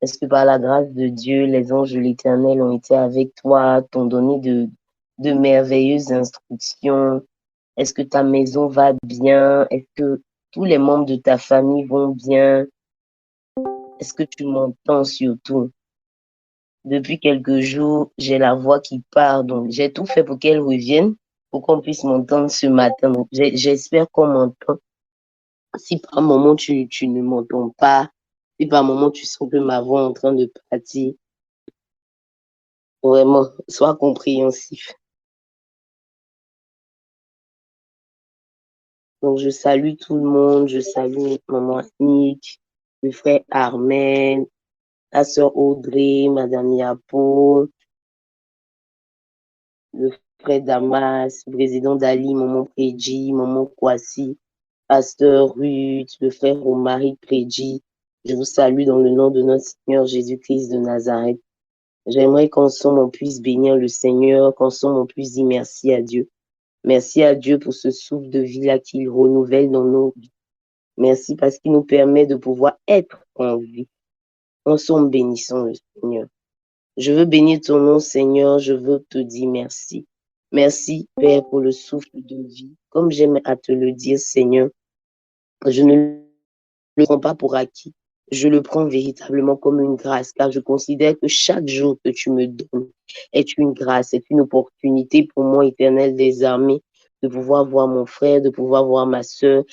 Est-ce que par la grâce de Dieu, les anges de l'Éternel ont été avec toi, t'ont donné de merveilleuses instructions? Est-ce que ta maison va bien? Est-ce que tous les membres de ta famille vont bien? Est-ce que tu m'entends surtout? Depuis quelques jours, j'ai la voix qui part, donc j'ai tout fait pour qu'elle revienne, pour qu'on puisse m'entendre ce matin. Donc, j'espère qu'on m'entend. Si par un moment tu ne m'entends pas, si par un moment tu sens que ma voix est en train de partir, vraiment, sois compréhensif. Donc, je salue tout le monde, je salue maman Annick, le frère Armel, la sœur Audrey, madame Yapo, le frère Damas, le président Dali, maman Préji, maman Kwasi, pasteur Ruth, le frère Romaric Préji. Je vous salue dans le nom de notre Seigneur Jésus-Christ de Nazareth. J'aimerais qu'ensemble on puisse bénir le Seigneur, qu'ensemble on puisse dire merci à Dieu. Merci à Dieu pour ce souffle de vie-là qu'il renouvelle dans nos vies. Merci parce qu'il nous permet de pouvoir être en vie. Ensemble, bénissons le Seigneur. Je veux bénir ton nom, Seigneur. Je veux te dire merci. Merci, Père, pour le souffle de vie. Comme j'aime à te le dire, Seigneur, je ne le prends pas pour acquis. Je le prends véritablement comme une grâce, car je considère que chaque jour que tu me donnes est une grâce, est une opportunité pour moi, Éternel des armées, de pouvoir voir mon frère, de pouvoir voir ma sœur,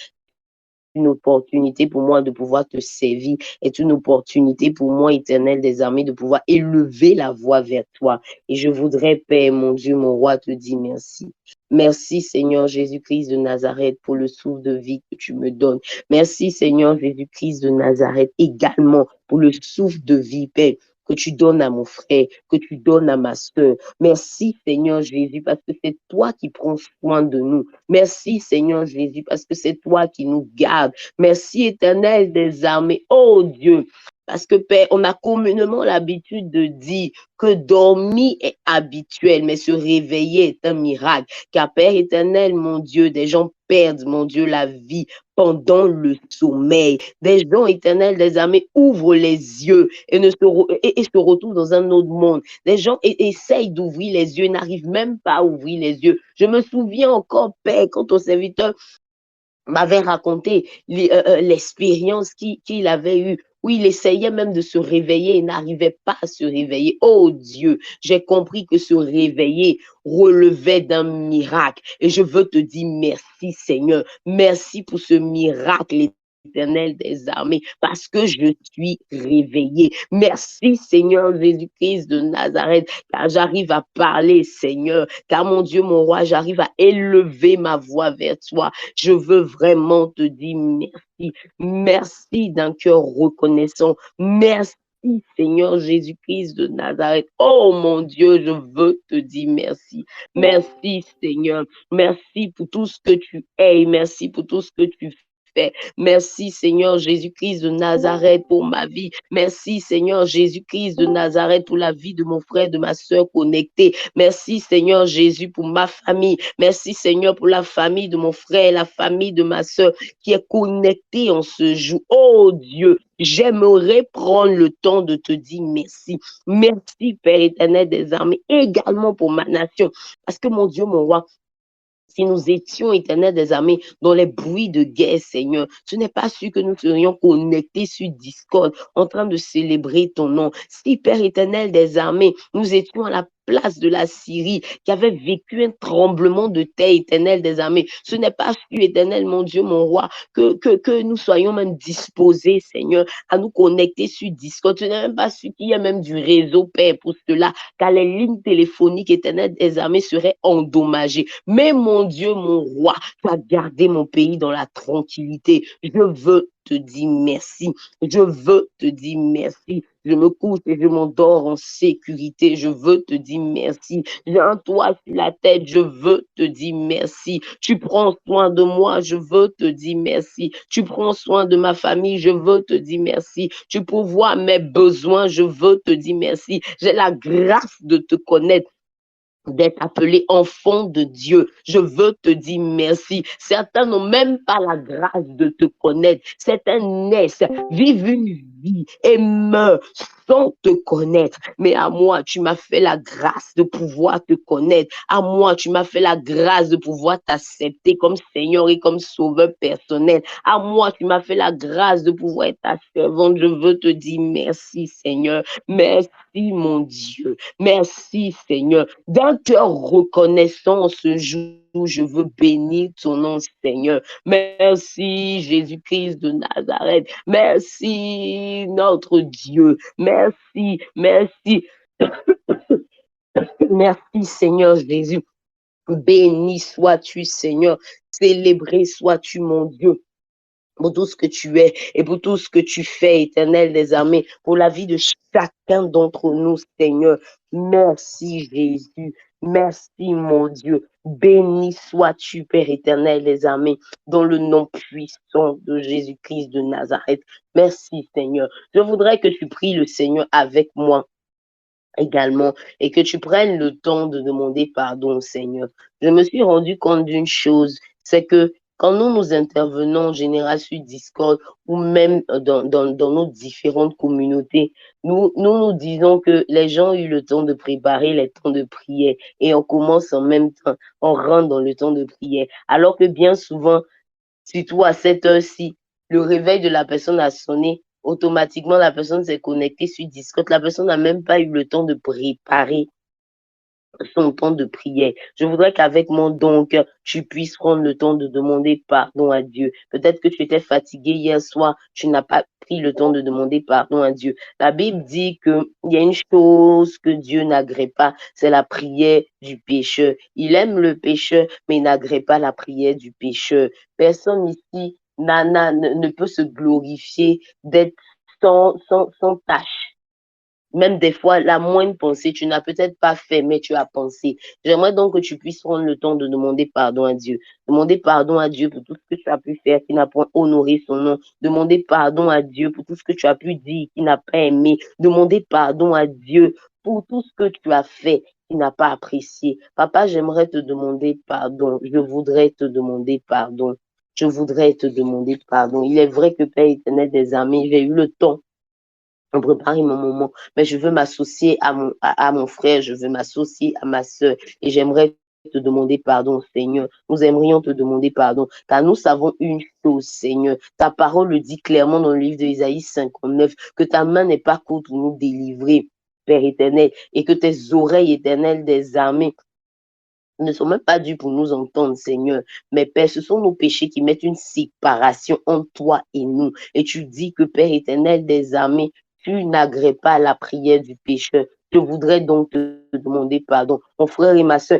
une opportunité pour moi de pouvoir te servir, est une opportunité pour moi, Éternel des armées, de pouvoir élever la voix vers toi. Et je voudrais, Père, mon Dieu, mon roi, te dire merci. Merci, Seigneur Jésus-Christ de Nazareth, pour le souffle de vie que tu me donnes. Merci, Seigneur Jésus-Christ de Nazareth, également pour le souffle de vie, Père, que tu donnes à mon frère, que tu donnes à ma soeur. Merci, Seigneur Jésus, parce que c'est toi qui prends soin de nous. Merci, Seigneur Jésus, parce que c'est toi qui nous gardes. Merci, Éternel des armées. Oh Dieu, parce que Père, on a communément l'habitude de dire que dormir est habituel, mais se réveiller est un miracle. Car Père éternel, mon Dieu, des gens perdent, mon Dieu, la vie pendant le sommeil. Des gens éternels, des armées ouvrent les yeux et se retrouvent dans un autre monde. Des gens essayent d'ouvrir les yeux, n'arrivent même pas à ouvrir les yeux. Je me souviens encore, Père, quand ton serviteur m'avait raconté l'expérience qu'il avait eue, où il essayait même de se réveiller et n'arrivait pas à se réveiller. Oh Dieu, j'ai compris que se réveiller relevait d'un miracle. Et je veux te dire merci Seigneur. Merci pour ce miracle Éternel des armées, parce que je suis réveillé. Merci Seigneur Jésus-Christ de Nazareth, car j'arrive à parler Seigneur, car mon Dieu, mon roi, j'arrive à élever ma voix vers toi. Je veux vraiment te dire merci. Merci d'un cœur reconnaissant. Merci. Seigneur Jésus-Christ de Nazareth. Oh mon Dieu, je veux te dire merci. Merci Seigneur. Merci pour tout ce que tu es. Merci pour tout ce que tu fais. Merci Seigneur Jésus-Christ de Nazareth pour ma vie. Merci Seigneur Jésus-Christ de Nazareth pour la vie de mon frère, de ma soeur connectée. Merci Seigneur Jésus pour ma famille. Merci Seigneur pour la famille de mon frère, la famille de ma soeur qui est connectée en ce jour. Oh Dieu, j'aimerais prendre le temps de te dire merci. Merci Père éternel des armées, également pour ma nation. Parce que mon Dieu, mon roi, si nous étions, Éternel des armées, dans les bruits de guerre, Seigneur, ce n'est pas sûr que nous serions connectés sur Discord, en train de célébrer ton nom. Si, Père éternel des armées, nous étions à la place de la Syrie, qui avait vécu un tremblement de terre, éternel des armées, ce n'est pas sûr, éternel, mon Dieu, mon roi, que nous soyons même disposés, Seigneur, à nous connecter sur Discord. Ce n'est même pas sûr qu'il y ait même du réseau, Père, pour cela, car les lignes téléphoniques, éternel des armées, seraient endommagées. Mais mon Dieu, mon roi, tu as gardé mon pays dans la tranquillité. Je veux te dire merci. Je veux te dire merci. Je me couche et je m'endors en sécurité. Je veux te dire merci. J'ai un toit sur la tête. Je veux te dire merci. Tu prends soin de moi. Je veux te dire merci. Tu prends soin de ma famille. Je veux te dire merci. Tu pourvois mes besoins. Je veux te dire merci. J'ai la grâce de te connaître, d'être appelé enfant de Dieu. Je veux te dire merci. Certains n'ont même pas la grâce de te connaître. Certains naissent, vivent une vie et meurt sans te connaître. Mais à moi, tu m'as fait la grâce de pouvoir te connaître. À moi, tu m'as fait la grâce de pouvoir t'accepter comme Seigneur et comme Sauveur personnel. À moi, tu m'as fait la grâce de pouvoir être ta servante. Je veux te dire merci, Seigneur. Merci, mon Dieu. Merci, Seigneur. D'un cœur reconnaissant ce jour, je veux bénir ton nom, Seigneur. Merci, Jésus-Christ de Nazareth. Merci, notre Dieu. Merci, merci. Merci, Seigneur Jésus. Béni sois-tu, Seigneur. Célébré sois-tu, mon Dieu, pour tout ce que tu es et pour tout ce que tu fais, Éternel des armées, pour la vie de chacun d'entre nous, Seigneur. Merci, Jésus. Merci, mon Dieu. Béni sois-tu, Père éternel des armées, dans le nom puissant de Jésus-Christ de Nazareth. Merci, Seigneur. Je voudrais que tu pries le Seigneur avec moi également et que tu prennes le temps de demander pardon au Seigneur. Je me suis rendu compte d'une chose, c'est que quand nous intervenons en général sur Discord ou même dans nos différentes communautés, nous disons que les gens ont eu le temps de préparer les temps de prière et on commence en même temps, on rentre dans le temps de prière. Alors que bien souvent, surtout à cette heure-ci, le réveil de la personne a sonné, automatiquement la personne s'est connectée sur Discord. La personne n'a même pas eu le temps de préparer son temps de prière. Je voudrais qu'avec mon donc, tu puisses prendre le temps de demander pardon à Dieu. Peut-être que tu étais fatigué hier soir, tu n'as pas pris le temps de demander pardon à Dieu. La Bible dit qu'il y a une chose que Dieu n'agrée pas, c'est la prière du pécheur. Il aime le pécheur, mais il n'agrée pas la prière du pécheur. Personne ici ne peut se glorifier d'être sans tâche. Même des fois, la moindre pensée, tu n'as peut-être pas fait, mais tu as pensé. J'aimerais donc que tu puisses prendre le temps de demander pardon à Dieu. Demander pardon à Dieu pour tout ce que tu as pu faire qui n'a pas honoré son nom. Demander pardon à Dieu pour tout ce que tu as pu dire qui n'a pas aimé. Demander pardon à Dieu pour tout ce que tu as fait qui n'a pas apprécié. Papa, j'aimerais te demander pardon. Je voudrais te demander pardon. Je voudrais te demander pardon. Il est vrai que Père éternel des armées, j'ai eu le temps préparer mon moment, mais je veux m'associer à mon frère, je veux m'associer à ma soeur et j'aimerais te demander pardon, Seigneur. Nous aimerions te demander pardon, car nous savons une chose, Seigneur. Ta parole le dit clairement dans le livre d'Ésaïe 59, que ta main n'est pas courte pour nous délivrer, Père éternel, et que tes oreilles éternelles des armées ne sont même pas dus pour nous entendre, Seigneur. Mais Père, ce sont nos péchés qui mettent une séparation entre toi et nous. Et tu dis que Père éternel des armées, tu n'agrées pas la prière du pécheur. Je voudrais donc te demander pardon. Mon frère et ma soeur,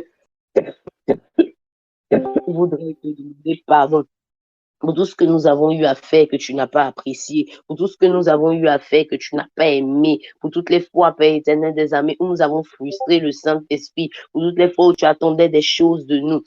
je voudrais te demander pardon pour tout ce que nous avons eu à faire que tu n'as pas apprécié, pour tout ce que nous avons eu à faire que tu n'as pas aimé, pour toutes les fois, Père éternel des armées, où nous avons frustré le Saint-Esprit, pour toutes les fois où tu attendais des choses de nous.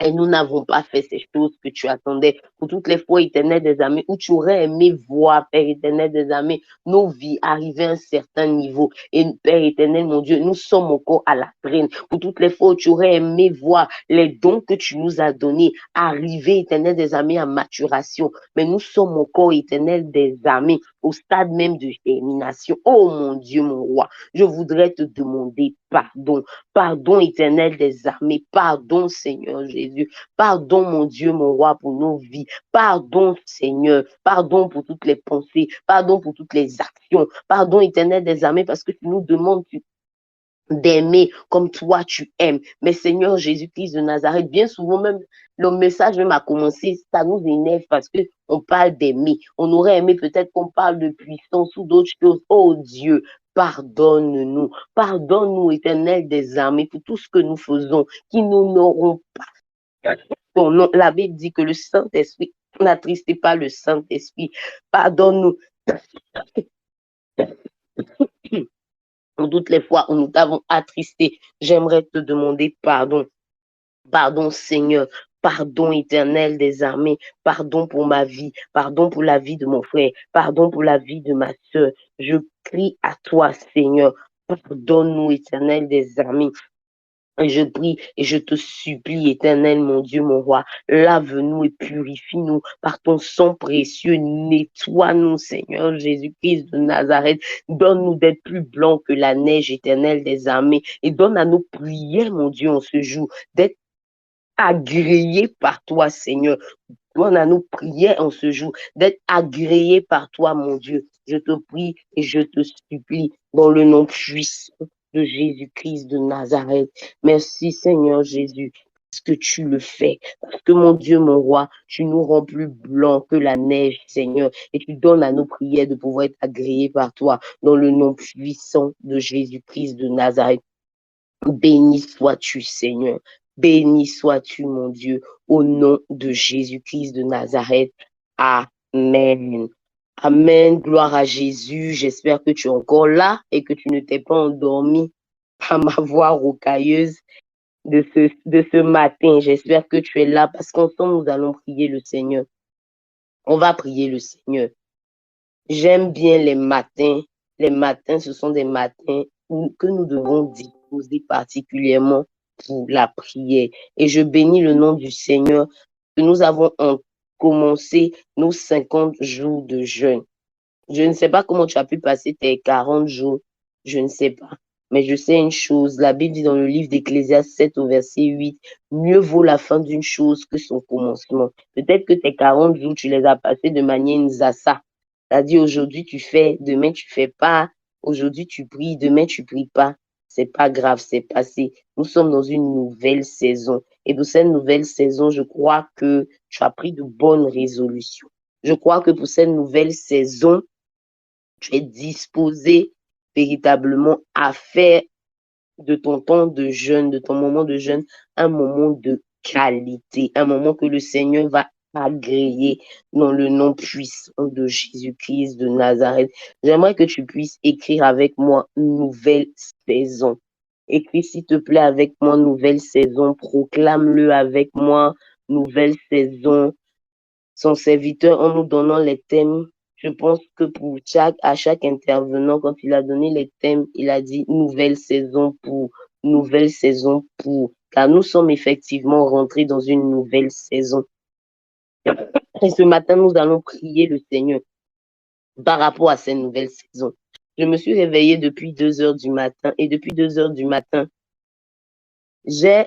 Et nous n'avons pas fait ces choses que tu attendais pour toutes les fois, éternel des armées, où tu aurais aimé voir, Père éternel des armées, nos vies arriver à un certain niveau. Et Père éternel, mon Dieu, nous sommes encore à la traîne. Pour toutes les fois où tu aurais aimé voir les dons que tu nous as donnés arriver, éternel des armées, à maturation. Mais nous sommes encore, éternel des armées, au stade même de germination. Oh mon Dieu, mon roi, je voudrais te demander pardon. Pardon éternel des armées. Pardon Seigneur Jésus. Pardon mon Dieu, mon roi, pour nos vies. Pardon Seigneur. Pardon pour toutes les pensées. Pardon pour toutes les actions. Pardon éternel des armées parce que tu nous demandes d'aimer comme toi tu aimes. Mais Seigneur Jésus-Christ de Nazareth, bien souvent même, le message même a commencé, ça nous énerve parce que on parle d'aimer. On aurait aimé peut-être qu'on parle de puissance ou d'autres choses. Oh Dieu, pardonne-nous. Pardonne-nous, éternel des armées, pour tout ce que nous faisons, qui nous n'auront pas. Ton nom, la Bible dit que le Saint-Esprit, n'attristez pas le Saint-Esprit. Pardonne-nous. Pour toutes les fois où nous t'avons attristé, j'aimerais te demander pardon. Pardon, Seigneur. Pardon, éternel des armées. Pardon pour ma vie. Pardon pour la vie de mon frère. Pardon pour la vie de ma soeur. Je crie à toi, Seigneur. Pardonne-nous, éternel des armées. Et je prie et je te supplie, Éternel, mon Dieu, mon roi, lave-nous et purifie-nous par ton sang précieux, nettoie-nous, Seigneur Jésus-Christ de Nazareth, donne-nous d'être plus blancs que la neige, Éternelle des armées, et donne à nos prières, mon Dieu, en ce jour, d'être agréés par toi, Seigneur. Donne à nos prières en ce jour d'être agréés par toi, mon Dieu. Je te prie et je te supplie dans le nom puissant de Jésus-Christ de Nazareth. Merci, Seigneur Jésus, parce que tu le fais. Parce que, mon Dieu, mon roi, tu nous rends plus blancs que la neige, Seigneur, et tu donnes à nos prières de pouvoir être agréés par toi dans le nom puissant de Jésus-Christ de Nazareth. Béni sois-tu, Seigneur. Béni sois-tu, mon Dieu, au nom de Jésus-Christ de Nazareth. Amen. Amen. Gloire à Jésus. J'espère que tu es encore là et que tu ne t'es pas endormi à ma voix rocailleuse de ce matin. J'espère que tu es là parce qu'ensemble, nous allons prier le Seigneur. On va prier le Seigneur. J'aime bien les matins. Les matins, ce sont des matins que nous devons disposer particulièrement pour la prière. Et je bénis le nom du Seigneur que nous avons commencé nos 50 jours de jeûne. Je ne sais pas comment tu as pu passer tes 40 jours, je ne sais pas. Mais je sais une chose, la Bible dit dans le livre d'Ecclésiaste 7 au verset 8, mieux vaut la fin d'une chose que son commencement. Peut-être que tes 40 jours, tu les as passés de manière nzassa. C'est-à-dire aujourd'hui tu fais, demain tu fais pas, aujourd'hui tu pries, demain tu pries pas. C'est pas grave, c'est passé. Nous sommes dans une nouvelle saison. Et pour cette nouvelle saison, je crois que tu as pris de bonnes résolutions. Je crois que pour cette nouvelle saison, tu es disposé véritablement à faire de ton temps de jeûne, de ton moment de jeûne, un moment de qualité, un moment que le Seigneur va agréer dans le nom puissant de Jésus-Christ de Nazareth. J'aimerais que tu puisses écrire avec moi nouvelle saison. Écris s'il te plaît avec moi nouvelle saison, proclame-le avec moi nouvelle saison. Son serviteur en nous donnant les thèmes. Je pense que à chaque intervenant, quand il a donné les thèmes, il a dit nouvelle saison pour, car nous sommes effectivement rentrés dans une nouvelle saison. Et ce matin, nous allons prier le Seigneur par rapport à cette nouvelle saison. Je me suis réveillée depuis 2 heures du matin et depuis 2 heures du matin, j'ai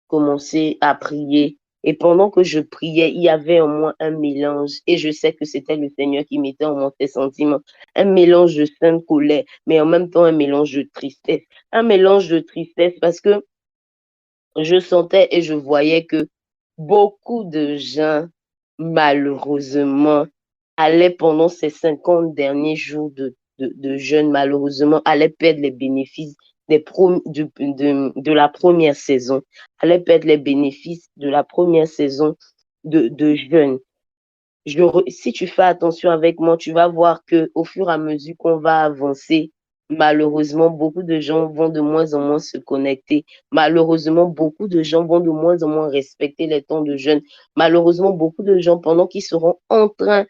commencé à prier. Et pendant que je priais, il y avait en moi un mélange. Et je sais que c'était le Seigneur qui mettait en moi ces sentiments. Un mélange de sainte colère, mais en même temps un mélange de tristesse. Un mélange de tristesse parce que je sentais et je voyais que beaucoup de gens, malheureusement, allaient pendant ces 50 derniers jours de jeûne, malheureusement, allaient perdre les bénéfices de la première saison, allaient perdre les bénéfices de la première saison de jeûne. Si tu fais attention avec moi, tu vas voir que au fur et à mesure qu'on va avancer, malheureusement, beaucoup de gens vont de moins en moins se connecter. Malheureusement, beaucoup de gens vont de moins en moins respecter les temps de jeûne. Malheureusement, beaucoup de gens, pendant qu'ils seront en train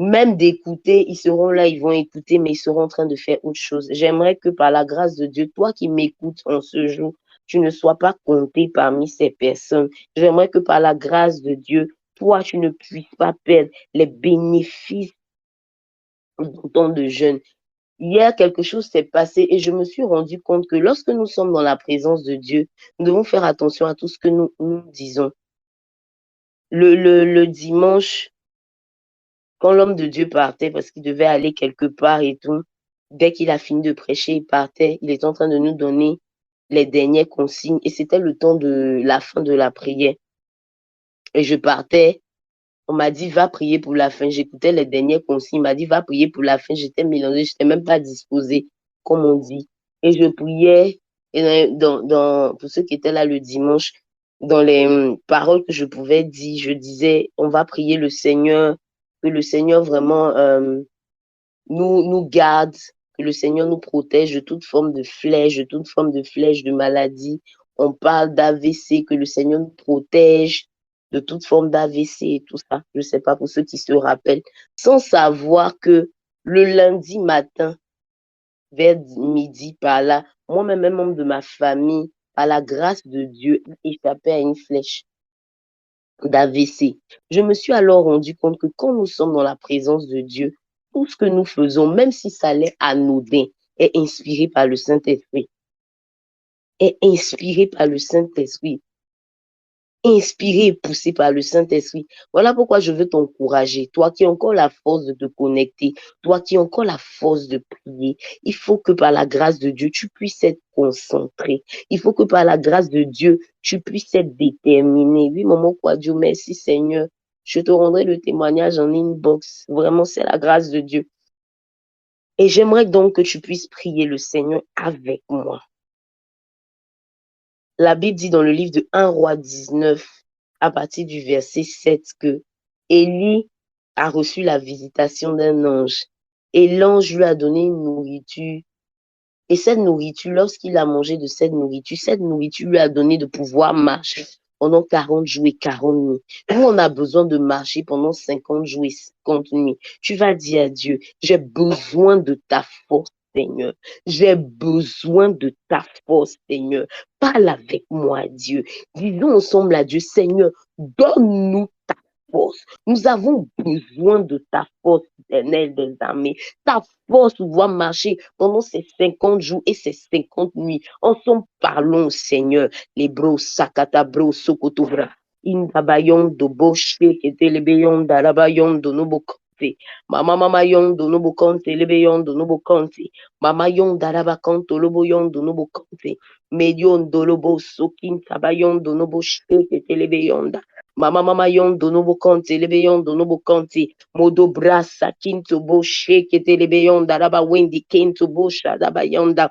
même d'écouter, ils seront là, ils vont écouter, mais ils seront en train de faire autre chose. J'aimerais que par la grâce de Dieu, toi qui m'écoutes en ce jour, tu ne sois pas compté parmi ces personnes. J'aimerais que par la grâce de Dieu, toi, tu ne puisses pas perdre les bénéfices du temps de jeûne. Hier, quelque chose s'est passé et je me suis rendu compte que lorsque nous sommes dans la présence de Dieu, nous devons faire attention à tout ce que nous disons. Le dimanche, quand l'homme de Dieu partait parce qu'il devait aller quelque part et tout, dès qu'il a fini de prêcher, il partait, il est en train de nous donner les dernières consignes et c'était le temps de la fin de la prière. Et je partais, on m'a dit va prier pour la fin. J'écoutais les dernières consignes, il m'a dit va prier pour la fin. J'étais mélangée, j'étais même pas disposée, comme on dit. Et je priais, et pour ceux qui étaient là le dimanche, dans les paroles que je pouvais dire, je disais on va prier le Seigneur, que le Seigneur vraiment nous garde, que le Seigneur nous protège de toute forme de flèche, de toute forme de flèche de maladie. On parle d'AVC, que le Seigneur nous protège de toute forme d'AVC et tout ça. Je ne sais pas pour ceux qui se rappellent. Sans savoir que le lundi matin, vers midi par là, moi-même, un membre de ma famille par la grâce de Dieu, échappé à une flèche d'AVC. Je me suis alors rendu compte que quand nous sommes dans la présence de Dieu, tout ce que nous faisons, même si ça l'est anodin, est inspiré par le Saint-Esprit. Est inspiré par le Saint-Esprit. Inspiré et poussé par le Saint-Esprit. Voilà pourquoi je veux t'encourager. Toi qui as encore la force de te connecter, toi qui as encore la force de prier, il faut que par la grâce de Dieu, tu puisses être concentré. Il faut que par la grâce de Dieu, tu puisses être déterminé. Oui, maman, quoi, Dieu, merci Seigneur. Je te rendrai le témoignage en inbox. Vraiment, c'est la grâce de Dieu. Et j'aimerais donc que tu puisses prier le Seigneur avec moi. La Bible dit dans le livre de 1 Roi 19, à partir du verset 7, que Élie a reçu la visitation d'un ange et l'ange lui a donné une nourriture. Et cette nourriture, lorsqu'il a mangé de cette nourriture lui a donné de pouvoir marcher pendant 40 jours et 40 nuits. Nous, on a besoin de marcher pendant 50 jours et 50 nuits. Tu vas dire à Dieu, j'ai besoin de ta force, Seigneur. J'ai besoin de ta force, Seigneur. Parle avec moi, Dieu. Disons ensemble à Dieu, Seigneur, donne-nous ta force. Nous avons besoin de ta force, éternelle des armées. Ta force pour pouvoir marcher pendant ces 50 jours et ces 50 nuits. Ensemble, parlons, Seigneur. Les bros, sakata bros, sokotobra. Indabayon do boshe, ketelebeyon, darabayon do nobokonte. Mama yon do nobokonte, lebeyon do nobokonte. Mama yon darabakanto, loboyon do nobokonte. Medion do lobo, sokin, tabayon do noboshe, ketelebeyon da. Mama yon do nobokonte, lebeyon do nobokonte. Modo brasa kinto bo sheke telebeyon daraba wendi kinto bo shadaba yonda.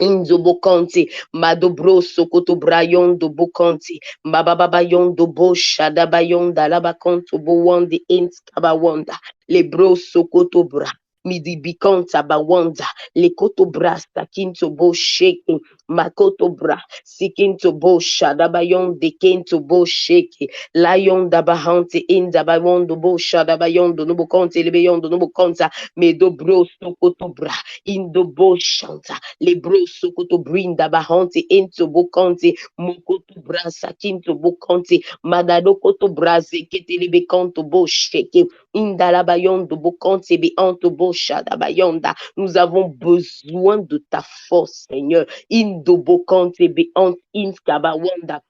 Inzo bokonte, madobro sokoto brayon do bokonte, mababa yon do bo shadaba yonda laba konto bo wande inskaba wanda, lebro sokoto bra. Midi bikanta bawanda, le koto brasta kinto bo sheke, makoto bra, sikinto bo shadabayon de kinto bo sheke, layon dabahante in dabayon do bo shadabayon do nubo konte lebeyon do nubo konta, medo bro sokoto bra, in do bo shanta, le bro sokoto brinda bahante into bo konte, mokoto brasa kinto bo konte, madado koto braze kete lebe kanto bo sheke, indalabayon do bo konte be anto bo shadabayonda. Nous avons besoin de ta force, Seigneur. Indobokante be ant inskabawanda.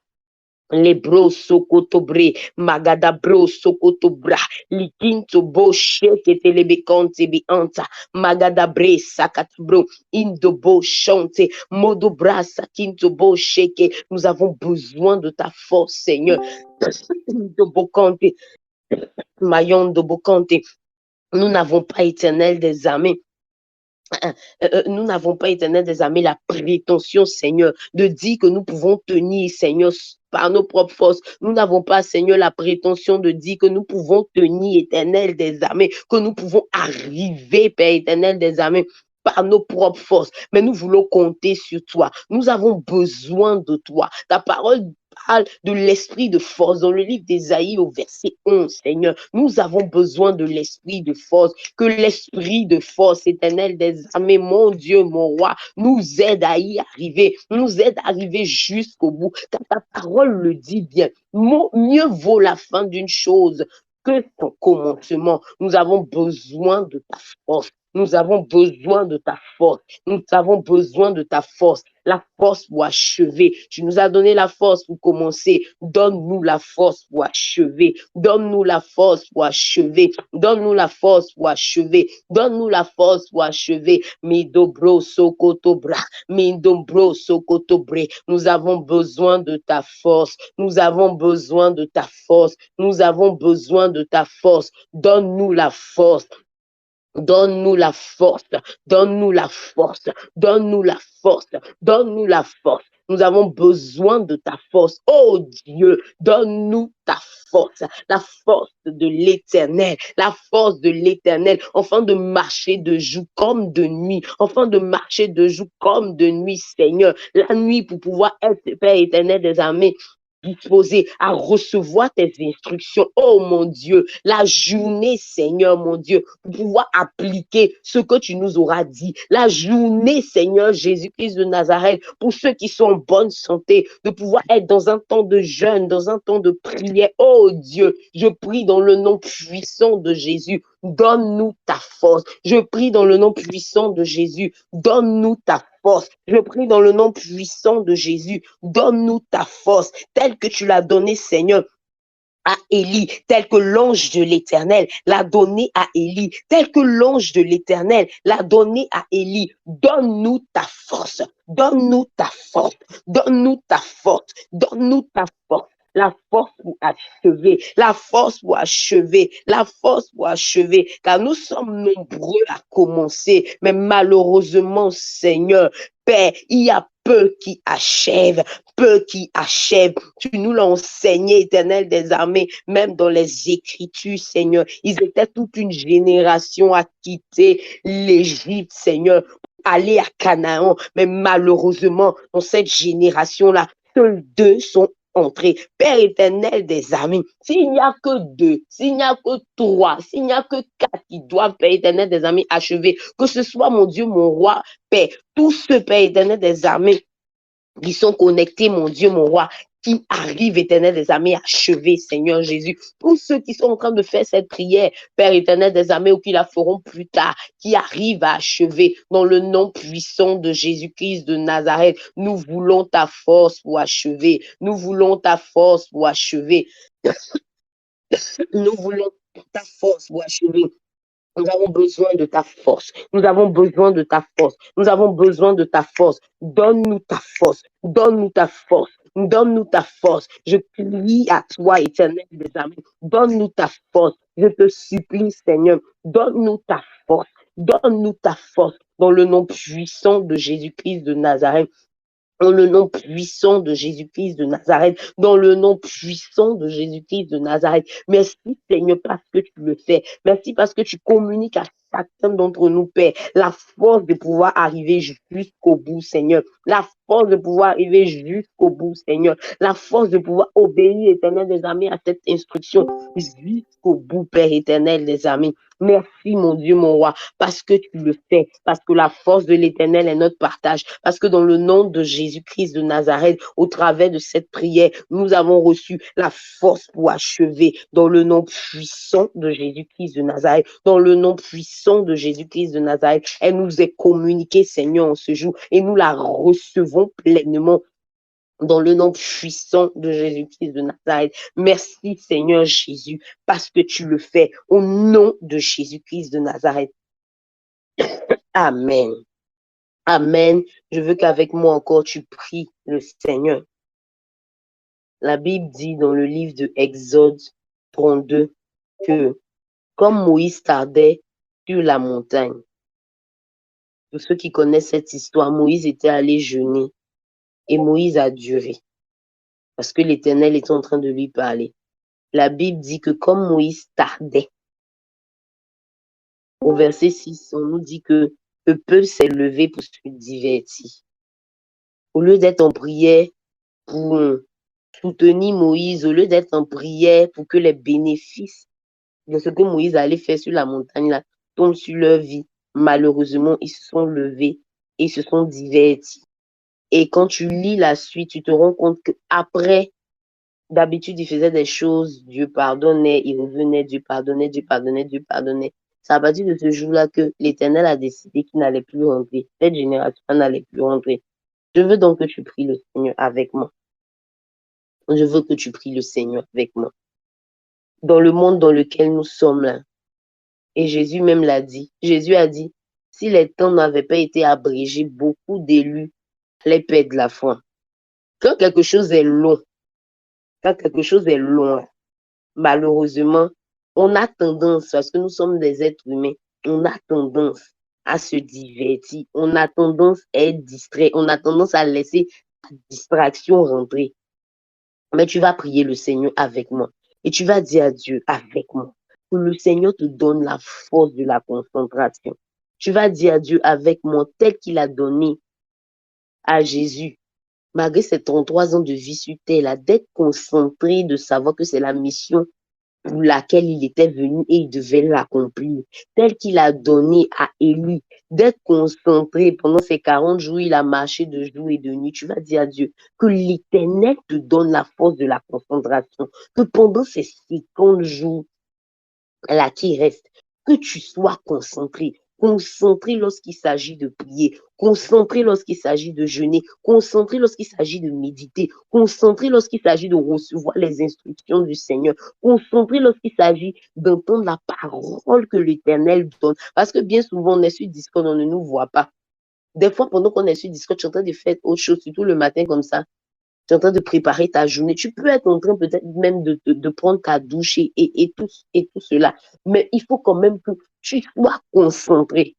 Les bros sokotobre, magada bro sokotobra, likinto bo sheke telebekante bi anta, magada bre sakatbro, indobo chante, modo bra sakinto bo sheke. Nous avons besoin de ta force, Seigneur. Indobokante, mayon dobokante. Nous n'avons pas, éternel des armées, nous n'avons pas, éternel des armées, la prétention, Seigneur, de dire que nous pouvons tenir, Seigneur, par nos propres forces. Nous n'avons pas, Seigneur, la prétention de dire que nous pouvons tenir, éternel des armées, que nous pouvons arriver, Père éternel des armées, par nos propres forces. Mais nous voulons compter sur toi. Nous avons besoin de toi. Ta parole parle de l'esprit de force dans le livre d'Ésaïe au verset 11, Seigneur. Nous avons besoin de l'esprit de force, que l'esprit de force éternel des armées, mon Dieu, mon roi, nous aide à y arriver, nous aide à arriver jusqu'au bout, car ta parole le dit bien. Mieux vaut la fin d'une chose que son commencement. Nous avons besoin de ta force. Nous avons besoin de ta force. Nous avons besoin de ta force. La force pour achever. Tu nous as donné la force pour commencer. Donne-nous la force pour achever. Donne-nous la force pour achever. Donne-nous la force pour achever. Donne-nous la force pour achever. Midobro sokotobra. Midobro sokotobre. Nous avons besoin de ta force. Nous avons besoin de ta force. Nous avons besoin de ta force. Donne-nous la force. Donne-nous la force, donne-nous la force, donne-nous la force, donne-nous la force. Nous avons besoin de ta force. Oh Dieu, donne-nous ta force, la force de l'éternel, la force de l'éternel, afin de marcher de jour comme de nuit, afin de marcher de jour comme de nuit, Seigneur. La nuit pour pouvoir être Père éternel des armées, disposer à recevoir tes instructions. Oh mon Dieu, la journée, Seigneur, mon Dieu, pour pouvoir appliquer ce que tu nous auras dit. La journée, Seigneur Jésus-Christ de Nazareth, pour ceux qui sont en bonne santé, de pouvoir être dans un temps de jeûne, dans un temps de prière. Oh Dieu, je prie dans le nom puissant de Jésus. Donne-nous ta force. Je prie dans le nom puissant de Jésus. Donne-nous ta force. Je prie dans le nom puissant de Jésus. Donne-nous ta force, telle que tu l'as donnée, Seigneur, à Élie, tel que l'ange de l'Éternel l'a donné à Élie, tel que l'ange de l'Éternel l'a donné à Élie. Donne-nous ta force, donne-nous ta force, donne-nous ta force, donne-nous ta force. La force pour achever, la force pour achever, la force pour achever, car nous sommes nombreux à commencer, mais malheureusement, Seigneur, Père, il y a peu qui achèvent, peu qui achèvent. Tu nous l'as enseigné, Éternel des armées, même dans les Écritures, Seigneur. Ils étaient toute une génération à quitter l'Égypte, Seigneur, pour aller à Canaan. Mais malheureusement, dans cette génération-là, seuls 2 sont entrés. Père éternel des armées, s'il n'y a que 2, s'il n'y a que 3, s'il n'y a que 4 qui doivent, Père éternel des armées, achever, que ce soit mon Dieu, mon roi, Père, tous ceux, Père éternel des armées, qui sont connectés, mon Dieu, mon roi, qui arrivent, éternel des armées, à achever, Seigneur Jésus. Tous ceux qui sont en train de faire cette prière, Père éternel des armées, ou qui la feront plus tard, qui arrivent à achever, dans le nom puissant de Jésus-Christ de Nazareth, nous voulons ta force pour achever. Nous voulons ta force pour achever. Nous voulons ta force pour achever. Nous avons besoin de ta force. Nous avons besoin de ta force. Nous avons besoin de ta force. Donne-nous ta force. Donne-nous ta force. Donne-nous ta force. Je prie à toi, éternel des armées. Donne-nous ta force. Je te supplie, Seigneur. Donne-nous ta force. Donne-nous ta force dans le nom puissant de Jésus-Christ de Nazareth. Dans le nom puissant de Jésus-Christ de Nazareth, dans le nom puissant de Jésus-Christ de Nazareth. Merci Seigneur parce que tu le fais. Merci parce que tu communiques à chacun d'entre nous, Père, la force de pouvoir arriver jusqu'au bout, Seigneur. La force de pouvoir arriver jusqu'au bout, Seigneur. La force de pouvoir obéir, éternel des armées, à cette instruction jusqu'au bout, Père éternel des armées. Merci, mon Dieu, mon roi, parce que tu le fais, parce que la force de l'Éternel est notre partage, parce que dans le nom de Jésus-Christ de Nazareth, au travers de cette prière, nous avons reçu la force pour achever dans le nom puissant de Jésus-Christ de Nazareth, dans le nom puissant de Jésus-Christ de Nazareth. Elle nous est communiquée, Seigneur, en ce jour, et nous la recevons pleinement dans le nom puissant de Jésus-Christ de Nazareth. Merci Seigneur Jésus, parce que tu le fais au nom de Jésus-Christ de Nazareth. Amen. Amen. Je veux qu'avec moi encore tu pries le Seigneur. La Bible dit dans le livre de Exode 32 que comme Moïse tardait sur la montagne, pour ceux qui connaissent cette histoire, Moïse était allé jeûner et Moïse a duré parce que l'Éternel est en train de lui parler. La Bible dit que comme Moïse tardait, au verset 6, on nous dit que le peuple s'est levé pour se divertir. Au lieu d'être en prière pour soutenir Moïse, au lieu d'être en prière pour que les bénéfices de ce que Moïse allait faire sur la montagne là tombent sur leur vie, malheureusement, ils se sont levés et se sont divertis. Et quand tu lis la suite, tu te rends compte qu'après, d'habitude, il faisait des choses, Dieu pardonnait, il revenait, Dieu pardonnait, Dieu pardonnait, Dieu pardonnait. C'est à partir de ce jour-là que l'Éternel a décidé qu'il n'allait plus rentrer. Cette génération n'allait plus rentrer. Je veux donc que tu pries le Seigneur avec moi. Je veux que tu pries le Seigneur avec moi. Dans le monde dans lequel nous sommes là, et Jésus même l'a dit, Jésus a dit, si les temps n'avaient pas été abrégés, beaucoup d'élus allaient perdre la foi. Quand quelque chose est long, malheureusement, on a tendance, parce que nous sommes des êtres humains, on a tendance à se divertir, on a tendance à être distrait, on a tendance à laisser la distraction rentrer. Mais tu vas prier le Seigneur avec moi et tu vas dire à Dieu avec moi que le Seigneur te donne la force de la concentration. Tu vas dire à Dieu avec moi tel qu'il a donné à Jésus malgré ces 33 ans de vie sur terre, d'être concentré, de savoir que c'est la mission pour laquelle il était venu et il devait l'accomplir, tel qu'il a donné à Élie, d'être concentré pendant ces 40 jours, il a marché de jour et de nuit. Tu vas dire à Dieu que l'Éternel te donne la force de la concentration, que pendant ces 50 jours là qui restent, que tu sois concentré. Concentré lorsqu'il s'agit de prier, concentré lorsqu'il s'agit de jeûner, concentré lorsqu'il s'agit de méditer, concentré lorsqu'il s'agit de recevoir les instructions du Seigneur, concentré lorsqu'il s'agit d'entendre la parole que l'Éternel donne. Parce que bien souvent, on est sur Discord, on ne nous voit pas. Des fois, pendant qu'on est sur Discord, tu es en train de faire autre chose, surtout le matin comme ça. Tu es en train de préparer ta journée. Tu peux être en train peut-être même de prendre ta douche et tout cela. Mais il faut quand même que tu sois concentré.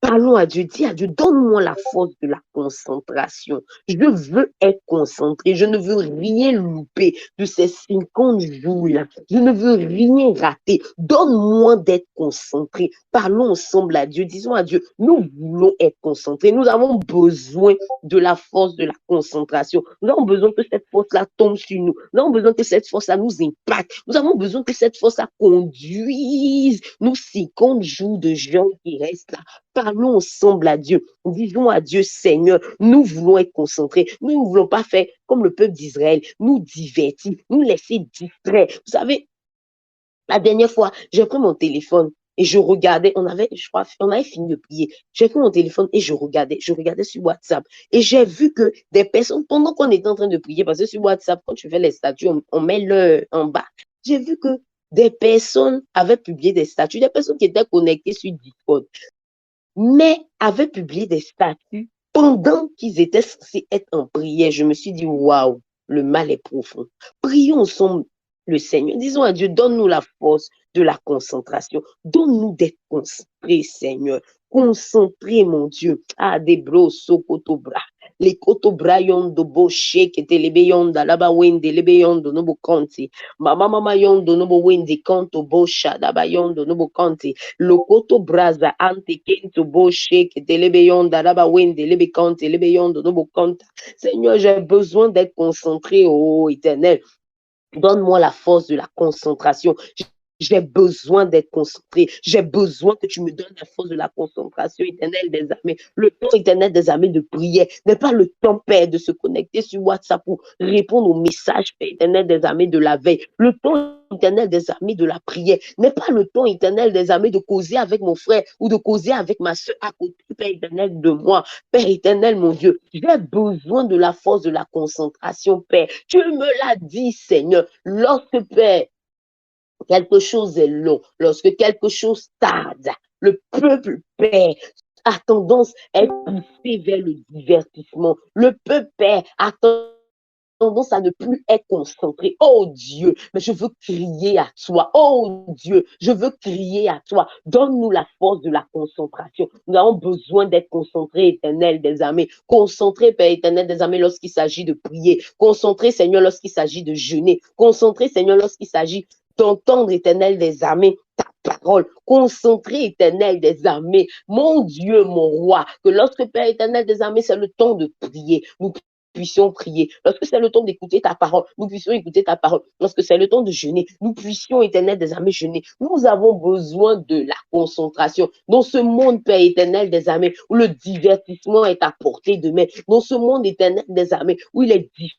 Parlons à Dieu, dis à Dieu, donne-moi la force de la concentration. Je veux être concentré, je ne veux rien louper de ces 50 jours-là. Je ne veux rien rater. Donne-moi d'être concentré. Parlons ensemble à Dieu, disons à Dieu, nous voulons être concentrés. Nous avons besoin de la force de la concentration. Nous avons besoin que cette force-là tombe sur nous. Nous avons besoin que cette force-là nous impacte. Nous avons besoin que cette force-là conduise nos 50 jours de jeûne qui restent là. Parlons ensemble à Dieu. Disons à Dieu, Seigneur, nous voulons être concentrés. Nous ne voulons pas faire comme le peuple d'Israël, nous divertir, nous laisser distraire. Vous savez, la dernière fois, j'ai pris mon téléphone et je regardais, on avait fini de prier. J'ai pris mon téléphone et je regardais sur WhatsApp. Et j'ai vu que des personnes, pendant qu'on était en train de prier, parce que sur WhatsApp, quand tu fais les statuts, on met l'heure en bas. J'ai vu que des personnes avaient publié des statuts, des personnes qui étaient connectées sur Discord, mais avaient publié des statuts pendant qu'ils étaient censés être en prière. Je me suis dit, waouh, le mal est profond. Prions ensemble le Seigneur. Disons à Dieu, donne-nous la force de la concentration. Donne-nous d'être concentrés, Seigneur. Concentré, mon Dieu. Ah, des bros, sokotobra. Les kotobra yondo bo shake te lebe yonda laba wende lebe yondo no bo konti. Mama yondo no bo wende kanto bo shadaba yondo no bo konti. Lokoto braza ante kento bo shake te lebe yonda laba wende lebe kanti lebe yondo no bo konta. Seigneur, j'ai besoin d'être concentré, oh Éternel. Donne-moi la force de la concentration. J'ai besoin d'être concentré. J'ai besoin que tu me donnes la force de la concentration éternelle des armées. Le temps éternel des armées de prière n'est pas le temps, Père, de se connecter sur WhatsApp pour répondre aux messages, Père éternel des armées de la veille. Le temps éternel des armées de la prière n'est pas le temps éternel des armées de causer avec mon frère ou de causer avec ma soeur à côté, Père éternel de moi. Père éternel, mon Dieu, j'ai besoin de la force de la concentration, Père. Tu me l'as dit, Seigneur, lorsque, Père, quelque chose est long, lorsque quelque chose tarde, le peuple, Père, a tendance à être poussé vers le divertissement. Le peuple, Père, a tendance à ne plus être concentré. Oh Dieu, mais je veux crier à toi. Oh Dieu, je veux crier à toi. Donne-nous la force de la concentration. Nous avons besoin d'être concentrés, éternel des armées. Concentrés, Père éternel des armées, lorsqu'il s'agit de prier. Concentrés, Seigneur, lorsqu'il s'agit de jeûner. Concentrés, Seigneur, lorsqu'il s'agit d'entendre, éternel des armées, ta parole, concentré, éternel des armées, mon Dieu, mon roi, que lorsque Père éternel des armées, c'est le temps de prier, nous puissions prier. Lorsque c'est le temps d'écouter ta parole, nous puissions écouter ta parole. Lorsque c'est le temps de jeûner, nous puissions, éternel des armées, jeûner. Nous avons besoin de la concentration. Dans ce monde, Père éternel des armées, où le divertissement est à portée de main, dans ce monde éternel des armées, où il est difficile,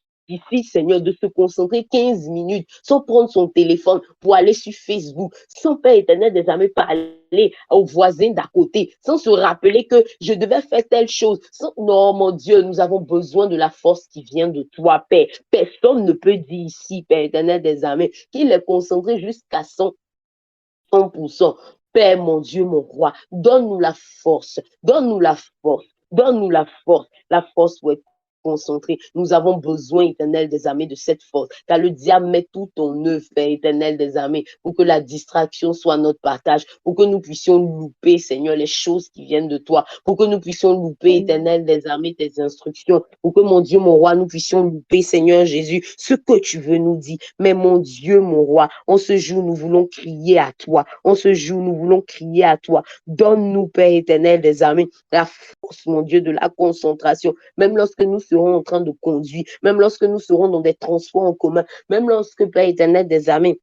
Seigneur, de se concentrer 15 minutes sans prendre son téléphone pour aller sur Facebook, sans, Père éternel des armées, parler aux voisins d'à côté, sans se rappeler que je devais faire telle chose. Non, mon Dieu, nous avons besoin de la force qui vient de toi, Père. Personne ne peut dire ici, Père éternel des armées, qu'il est concentré jusqu'à 100%. Père, mon Dieu, mon roi, donne-nous la force, donne-nous la force, donne-nous la force pour être concentré. Nous avons besoin, éternel des armées, de cette force. Car le diable met tout en œuvre, Père éternel des armées, pour que la distraction soit notre partage, pour que nous puissions louper, Seigneur, les choses qui viennent de toi, pour que nous puissions louper, éternel des armées, tes instructions, pour que, mon Dieu, mon roi, nous puissions louper, Seigneur Jésus, ce que tu veux nous dire. Mais mon Dieu, mon roi, en ce jour, nous voulons crier à toi. En ce jour, nous voulons crier à toi. Donne-nous, Père éternel des armées, la force, mon Dieu, de la concentration. Même lorsque nous serons en train de conduire, même lorsque nous serons dans des transports en commun, même lorsque, Père éternel des armées,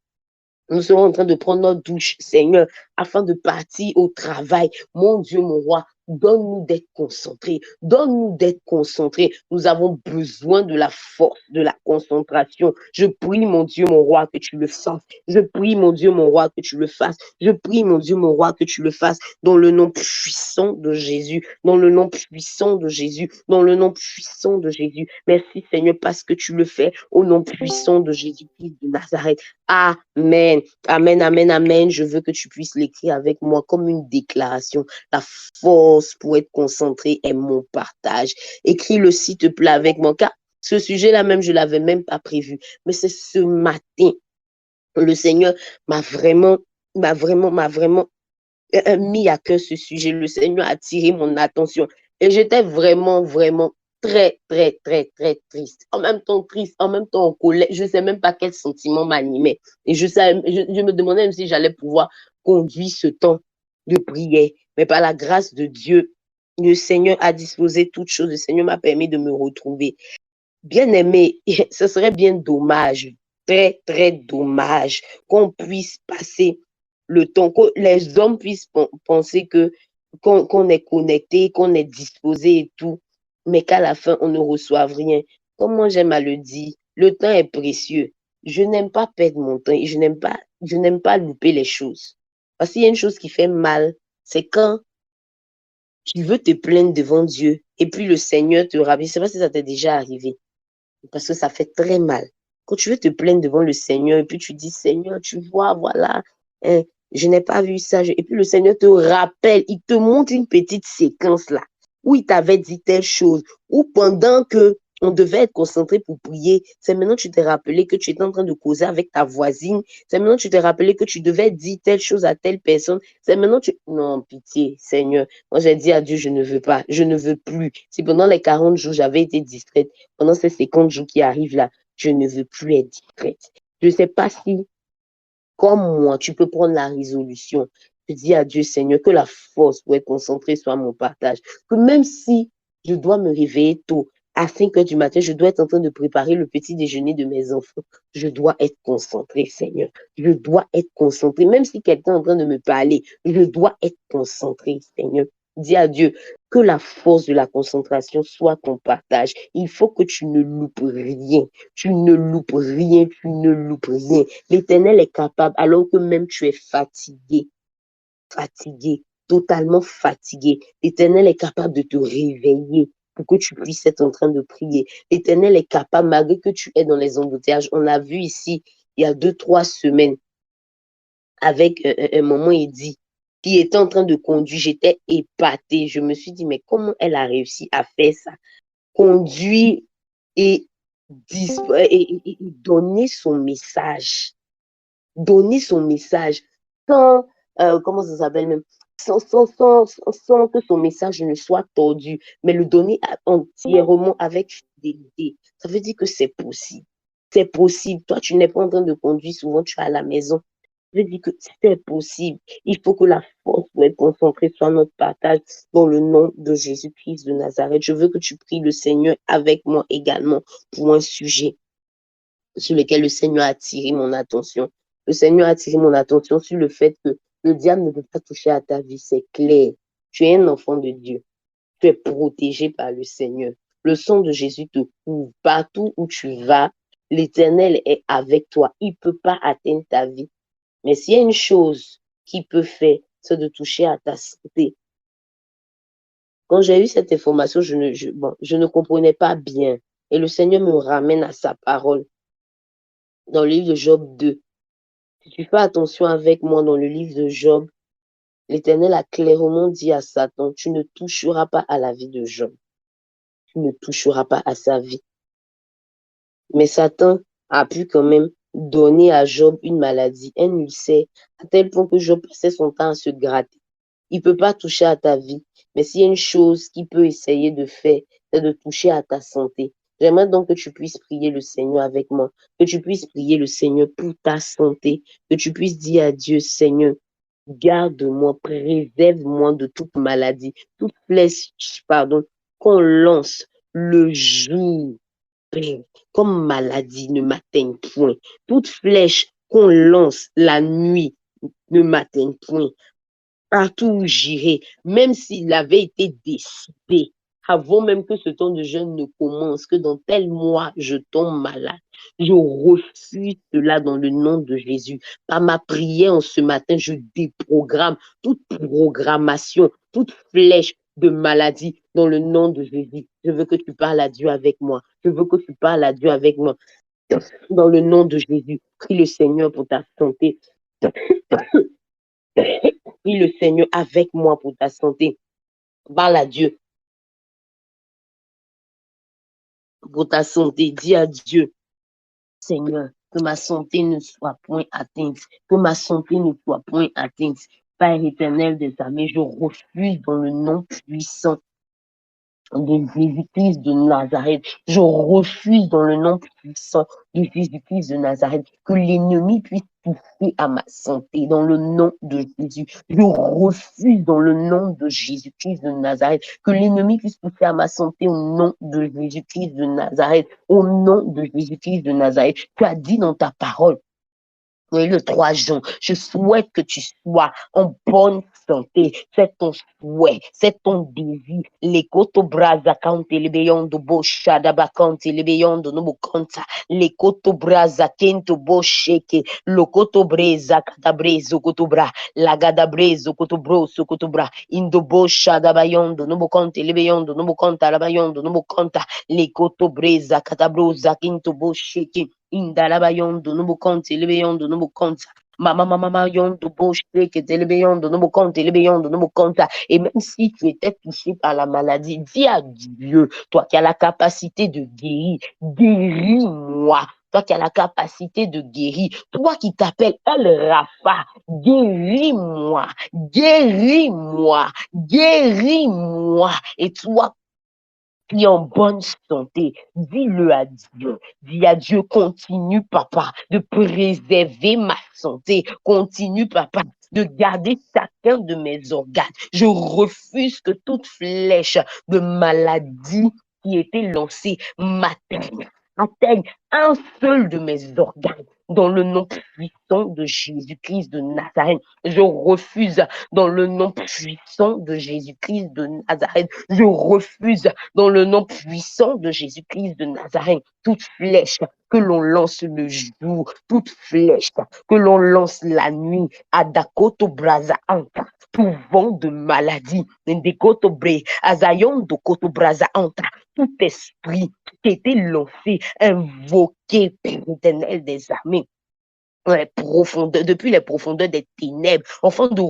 nous serons en train de prendre notre douche, Seigneur, afin de partir au travail. Mon Dieu, mon roi, donne-nous d'être concentrés. Donne-nous d'être concentrés. Nous avons besoin de la force, de la concentration. Je prie, mon Dieu, mon roi, que tu le fasses. Je prie, mon Dieu, mon roi, que tu le fasses. Je prie, mon Dieu, mon roi, que tu le fasses dans le nom puissant de Jésus. Dans le nom puissant de Jésus. Dans le nom puissant de Jésus. Merci, Seigneur, parce que tu le fais au nom puissant de Jésus-Christ de Nazareth. Amen. Amen, amen, amen. Je veux que tu puisses l'écrire avec moi comme une déclaration. La force pour être concentré est mon partage. Écris-le s'il te plaît avec moi, car ce sujet-là même, je ne l'avais même pas prévu. Mais c'est ce matin, le Seigneur m'a vraiment mis à cœur ce sujet. Le Seigneur a attiré mon attention. Et j'étais vraiment très, très, très, très triste. En même temps triste, en même temps en colère. Je ne sais même pas quel sentiment m'animait. Et je me demandais même si j'allais pouvoir conduire ce temps de prière. Mais par la grâce de Dieu, le Seigneur a disposé toutes choses. Le Seigneur m'a permis de me retrouver. Bien aimé, ce serait bien dommage, très, très dommage qu'on puisse passer le temps, que les hommes puissent penser qu'on est connecté, qu'on est disposé et tout, mais qu'à la fin, on ne reçoive rien. Comme moi, j'aime à le dire, le temps est précieux. Je n'aime pas perdre mon temps et je n'aime pas louper les choses. Parce qu'il y a une chose qui fait mal, c'est quand tu veux te plaindre devant Dieu et puis le Seigneur te rappelle. Je ne sais pas si ça t'est déjà arrivé parce que ça fait très mal. Quand tu veux te plaindre devant le Seigneur et puis tu dis, Seigneur, tu vois, voilà, hein, je n'ai pas vu ça. Et puis le Seigneur te rappelle, il te montre une petite séquence là, où il t'avait dit telle chose, ou pendant que on devait être concentré pour prier, c'est maintenant que tu t'es rappelé que tu étais en train de causer avec ta voisine, c'est maintenant que tu t'es rappelé que tu devais dire telle chose à telle personne, c'est maintenant que tu... Non, pitié, Seigneur. Moi, j'ai dit à Dieu, je ne veux pas, je ne veux plus. Si pendant les 40 jours, j'avais été distraite, pendant ces 50 jours qui arrivent là, je ne veux plus être distraite. Je ne sais pas si, comme moi, tu peux prendre la résolution. Je dis à Dieu, Seigneur, que la force pour être concentrée soit mon partage. Que même si je dois me réveiller tôt, à 5 heures du matin, je dois être en train de préparer le petit déjeuner de mes enfants. Je dois être concentrée, Seigneur. Je dois être concentrée. Même si quelqu'un est en train de me parler, je dois être concentrée, Seigneur. Dis à Dieu que la force de la concentration soit ton partage. Il faut que tu ne loupes rien. Tu ne loupes rien, tu ne loupes rien. L'Éternel est capable alors que même tu es fatigué, totalement fatigué. L'Éternel est capable de te réveiller pour que tu puisses être en train de prier. L'Éternel est capable, malgré que tu es dans les embouteillages. On l'a vu ici, il y a 2, 3 semaines, avec un moment, il dit, qui était en train de conduire, j'étais épatée. Je me suis dit, mais comment elle a réussi à faire ça? Conduire et, donner son message. Donner son message sans, comment ça s'appelle même, sans que son message ne soit tordu, mais le donner entièrement avec fidélité. Ça veut dire que c'est possible. C'est possible. Toi, tu n'es pas en train de conduire, souvent tu es à la maison. Je dis que c'est possible. Il faut que la force pour être concentrée soit notre partage dans le nom de Jésus-Christ de Nazareth. Je veux que tu pries le Seigneur avec moi également pour un sujet sur lequel le Seigneur a attiré mon attention. Le Seigneur a attiré mon attention sur le fait que le diable ne peut pas toucher à ta vie, c'est clair. Tu es un enfant de Dieu. Tu es protégé par le Seigneur. Le sang de Jésus te couvre partout où tu vas. L'Éternel est avec toi. Il ne peut pas atteindre ta vie. Mais s'il y a une chose qu'il peut faire, c'est de toucher à ta santé. Quand j'ai eu cette information, je ne comprenais pas bien. Et le Seigneur me ramène à sa parole dans le livre de Job 2. Si tu fais attention avec moi dans le livre de Job, l'Éternel a clairement dit à Satan, tu ne toucheras pas à la vie de Job. Tu ne toucheras pas à sa vie. Mais Satan a pu quand même donner à Job une maladie, un ulcère, à tel point que Job passait son temps à se gratter. Il ne peut pas toucher à ta vie, mais s'il y a une chose qu'il peut essayer de faire, c'est de toucher à ta santé. J'aimerais donc que tu puisses prier le Seigneur avec moi, que tu puisses prier le Seigneur pour ta santé, que tu puisses dire à Dieu, Seigneur, garde-moi, préserve-moi de toute maladie, toute flèche, pardon, qu'on lance le jour, Père, comme maladie ne m'atteigne point. Toute flèche qu'on lance la nuit ne m'atteigne point. Partout où j'irai, même s'il avait été décidé, avant même que ce temps de jeûne ne commence, que dans tel mois, je tombe malade. Je refuse cela dans le nom de Jésus. Par ma prière en ce matin, je déprogramme toute programmation, toute flèche de maladie dans le nom de Jésus. Je veux que tu parles à Dieu avec moi. Je veux que tu parles à Dieu avec moi. Dans le nom de Jésus, prie le Seigneur pour ta santé. Prie le Seigneur avec moi pour ta santé. Parle à Dieu pour ta santé. Dis à Dieu, Seigneur, que ma santé ne soit point atteinte. Que ma santé ne soit point atteinte. Père éternel des armées, je refuse dans le nom puissant de Jésus-Christ de Nazareth. Je refuse dans le nom puissant de Jésus-Christ de Nazareth que l'ennemi puisse toucher à ma santé dans le nom de Jésus. Je refuse dans le nom de Jésus-Christ de Nazareth que l'ennemi puisse toucher à ma santé au nom de Jésus-Christ de Nazareth. Au nom de Jésus-Christ de Nazareth. Tu as dit dans ta parole, oui, le 3 juin, je souhaite que tu sois en bonne santé. C'est ton souhait, c'est ton désir. Les koto braza kante lebeyondo bo shada bakante lebeyondo no bukanta. Les koto braza kento bo sheke. Le koto breza katabrezo koto bra. La gadabrezo koto bro so koto bra. Indo bo shada bayondo no bukante lebeyondo no bukanta la bayondo no bukanta. Les koto breza katabroza kento bo sheke. Indalabayondo no bukonte lebeyondo no bukonta. Mama yondo boche que télébeyondo no bukonte lebeyondo no bukonta. Et même si tu étais touché par la maladie, dis à Dieu, toi qui as la capacité de guérir, guéris-moi. Toi qui as la capacité de guérir, toi qui t'appelles El Rafa, guéris-moi, guéris-moi, guéris-moi. Et toi qui est en bonne santé, dis-le à Dieu. Dis à Dieu, continue, papa, de préserver ma santé. Continue, papa, de garder chacun de mes organes. Je refuse que toute flèche de maladie qui était lancée atteigne un seul de mes organes. Dans le nom puissant de Jésus-Christ de Nazareth, je refuse dans le nom puissant de Jésus-Christ de Nazareth. Je refuse dans le nom puissant de Jésus-Christ de Nazareth toute flèche que l'on lance le jour, toute flèche que l'on lance la nuit à Dakoto Braza Anta. Tout vent de maladie, Ndekotobre, Azayon de Koto Braza Anta, tout esprit qui était lancé, invoqué, Père éternel des armées, depuis les profondeurs des ténèbres, afin de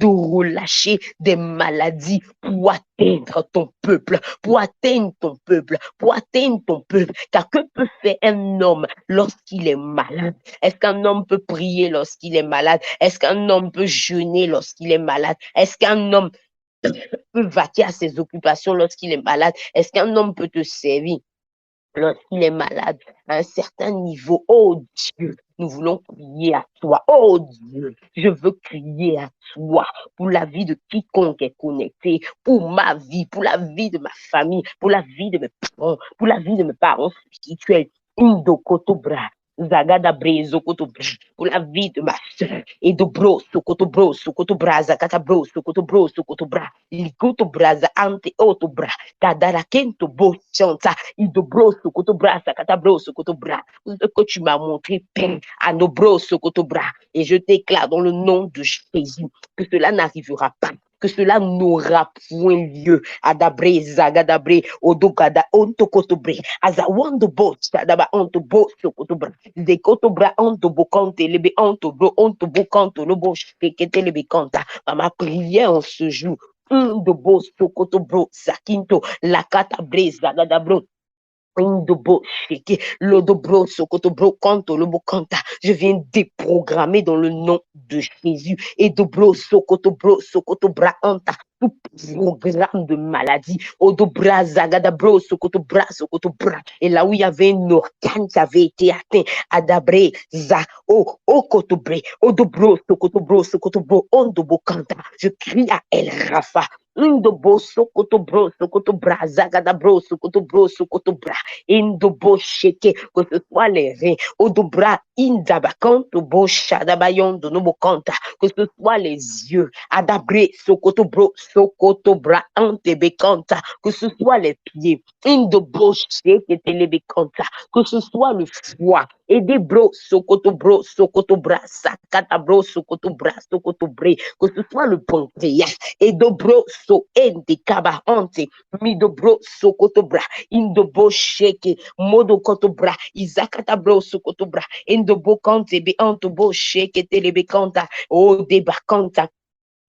relâcher des maladies pour atteindre ton peuple, pour atteindre ton peuple, pour atteindre ton peuple. Car que peut faire un homme lorsqu'il est malade? Est-ce qu'un homme peut prier lorsqu'il est malade? Est-ce qu'un homme peut jeûner lorsqu'il est malade? Est-ce qu'un homme peut vaquer à ses occupations lorsqu'il est malade? Est-ce qu'un homme peut te servir lorsqu'il est malade à un certain niveau? Oh Dieu, nous voulons crier à toi. Oh Dieu, je veux crier à toi pour la vie de quiconque est connecté, pour ma vie, pour la vie de ma famille, pour la vie de mes parents, pour la vie de mes parents spirituels. Indokotobra. Zagada brezo kotobra, pour la vie de ma soeur, et de broso kotobra, zakata broso kotobra, likotobra, ante otobra, kadara kento bo chanta, et de broso kotobra, zakata broso kotobra, ce que tu m'as montré, Père, à nos broso kotobra, et je déclare dans le nom de Jésus que cela n'arrivera pas, que cela n'aura point lieu. Adabre, zagadabre, odogada, ontokotobre, azawando bo, sadaba, ontobo, sokotobra, zekotobra, ontobo, kante, lebe, ontobo, kanto, lobo, shekete, lebe, kanta. Ma prière en ce jour, de bo, sokotobro, sakinto, la katabre, zagadabro, je viens déprogrammer dans le nom de Jésus. Et tout programme de maladie. Et là où il y avait un organe qui avait été atteint, Adabre, Za, Okotobre, Odobro, Sokotobro, Sokotobro, Ondobokanta. Je crie à El Rafa. Indobo sokoto bro, sokoto bra, zagada bro, sokoto bra, indobo sheke, que ce soit les reins, odobra, indabakanto bo shadabayon de nobokanta, que ce soit les yeux, adabre, sokoto bra, antebekanta, que ce soit les pieds, indobo sheke telebekanta, que ce soit le foie, et des bro, sokoto bra, sakata bro, sokoto bre, que ce soit le pancréas, et dobro so ende kaba ante, mi dobro sokoto bra, indobo sheke, modo koto bra, izakata bro sokoto bra, indobo kante be antobo sheke telebe kanta, o debakanta.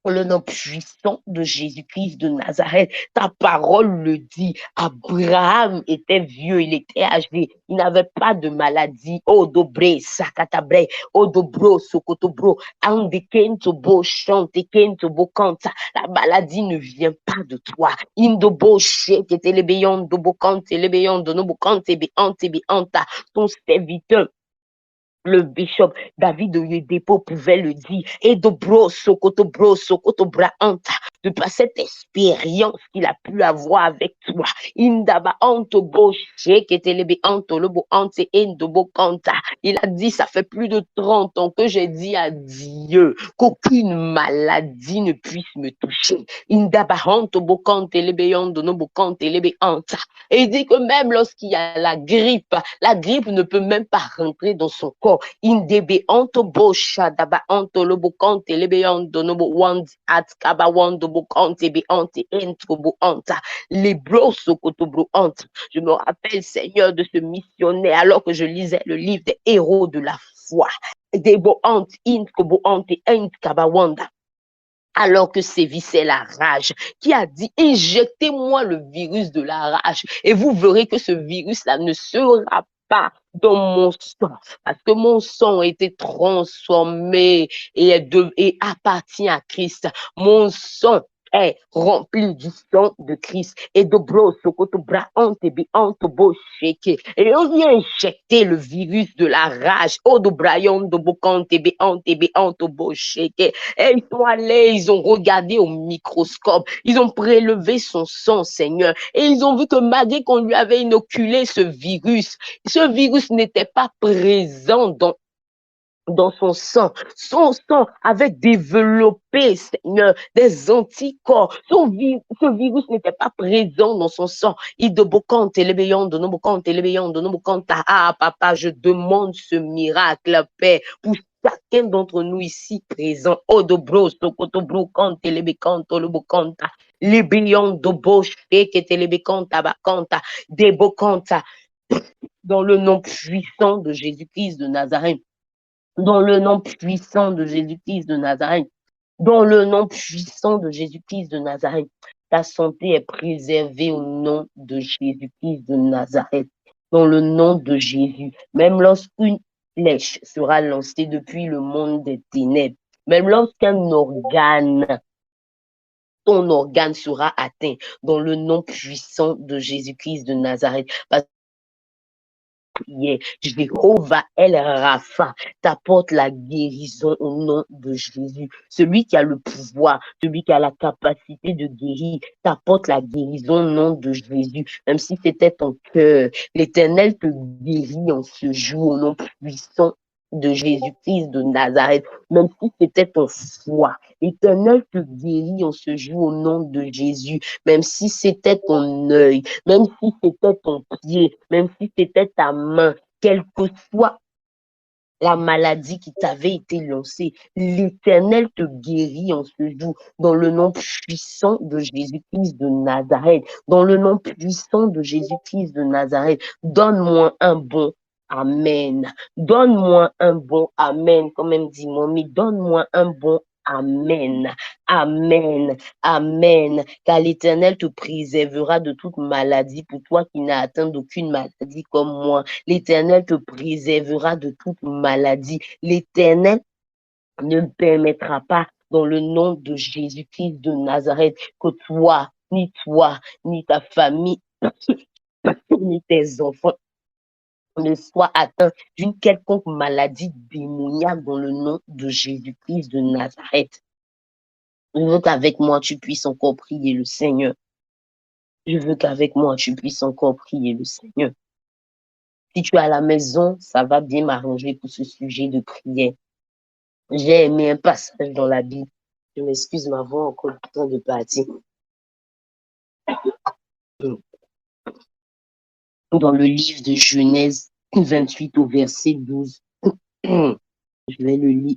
Le nom puissant de Jésus-Christ de Nazareth. Ta parole le dit. Abraham était vieux, il était âgé, il n'avait pas de maladie. Oh, dobre, sakatabre, oh, dobro, sokotobro, andekento bo chante, kento bo kanta. La maladie ne vient pas de toi. Indobo sheke, telebeyon, dobo kante, lebeyon, donobo kante, be ante, be anta. Ton serviteur, le bishop David Oyedepo pouvait le dire. Et de bro, sokoto bra anta. De par cette expérience qu'il a pu avoir avec toi. Indaba anto bo sheke telebe anto lobo ante endobo kanta. Il a dit, ça fait plus de 30 ans que j'ai dit à Dieu qu'aucune maladie ne puisse me toucher. Indaba anto bo kante lebe yondo nobo kante lebe anta. Et il dit que même lorsqu'il y a la grippe ne peut même pas rentrer dans son corps. Indebe anto bo shadaba anto lobo kante lebe yondo nobo wand at kaba wando bo kante be ante entro bo anta. Les bros sokotobro anta. Je me rappelle, Seigneur, de ce missionnaire alors que je lisais le livre des héros de la foi. Debo ante intro bo ante ent kaba wanda. Alors que sévissait la rage, qui a dit, injectez-moi le virus de la rage et vous verrez que ce virus-là ne sera pas dans mon sang, parce que mon sang a été transformé et appartient à Christ. Mon sang est rempli du sang de Christ et de bro sokoto bra ante bi ante bo sheke et on vient injecter le virus de la rage oh de brayon de bokante bi ante bo sheke. Et ils sont allés, ils ont regardé au microscope, ils ont prélevé son sang, Seigneur, et ils ont vu que malgré qu'on lui avait inoculé ce virus n'était pas présent dans son sang. Son sang avait développé, Seigneur, des anticorps. Ce virus n'était pas présent dans son sang. Il de bocante, ah, papa, je demande ce miracle, Père, pour chacun d'entre nous ici présents. Oh, de bros, sokotobro, kante, lebekanto, lebokanta, lebeyon, de boche, kete, lebekanta, bakanta, debokanta, dans le nom puissant de Jésus-Christ de Nazareth. Dans le nom puissant de Jésus-Christ de Nazareth. Dans le nom puissant de Jésus-Christ de Nazareth. Ta santé est préservée au nom de Jésus-Christ de Nazareth. Dans le nom de Jésus. Même lorsqu'une flèche sera lancée depuis le monde des ténèbres, même lorsqu'un organe, ton organe sera atteint dans le nom puissant de Jésus-Christ de Nazareth. Parce prière. Jéhovah El Rapha t'apporte la guérison au nom de Jésus. Celui qui a le pouvoir, celui qui a la capacité de guérir, t'apporte la guérison au nom de Jésus. Même si c'était ton cœur, l'Éternel te guérit en ce jour au nom puissant de Jésus-Christ de Nazareth, même si c'était ton foi. L'Éternel te guérit en ce jour au nom de Jésus, même si c'était ton œil, même si c'était ton pied, même si c'était ta main, quelle que soit la maladie qui t'avait été lancée, l'Éternel te guérit en ce jour dans le nom puissant de Jésus-Christ de Nazareth, dans le nom puissant de Jésus-Christ de Nazareth. Donne-moi un bon Amen. Donne-moi un bon Amen, quand même dit mais donne-moi un bon Amen. Amen. Amen. Car l'Éternel te préservera de toute maladie pour toi qui n'as atteint d'aucune maladie comme moi. L'Éternel te préservera de toute maladie. L'Éternel ne permettra pas, dans le nom de Jésus-Christ de Nazareth, que toi, ni ta famille, ni tes enfants ne soient atteints d'une quelconque maladie démoniaque dans le nom de Jésus-Christ de Nazareth. Je veux qu'avec moi, tu puisses encore prier le Seigneur. Je veux qu'avec moi, tu puisses encore prier le Seigneur. Si tu es à la maison, ça va bien m'arranger pour ce sujet de prière. J'ai aimé un passage dans la Bible. Je m'excuse, ma voix encore en train de partir. Dans le livre de Genèse 28 au verset 12. Je vais le lire.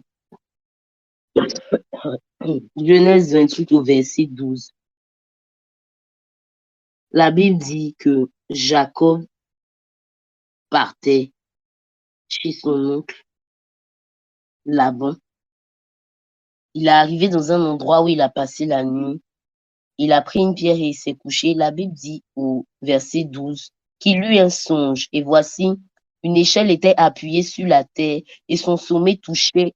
Genèse 28 au verset 12. La Bible dit que Jacob partait chez son oncle Laban. Il est arrivé dans un endroit où il a passé la nuit. Il a pris une pierre et il s'est couché. La Bible dit au verset 12 qu'il eut un songe. Et voici, une échelle était appuyée sur la terre et son sommet touchait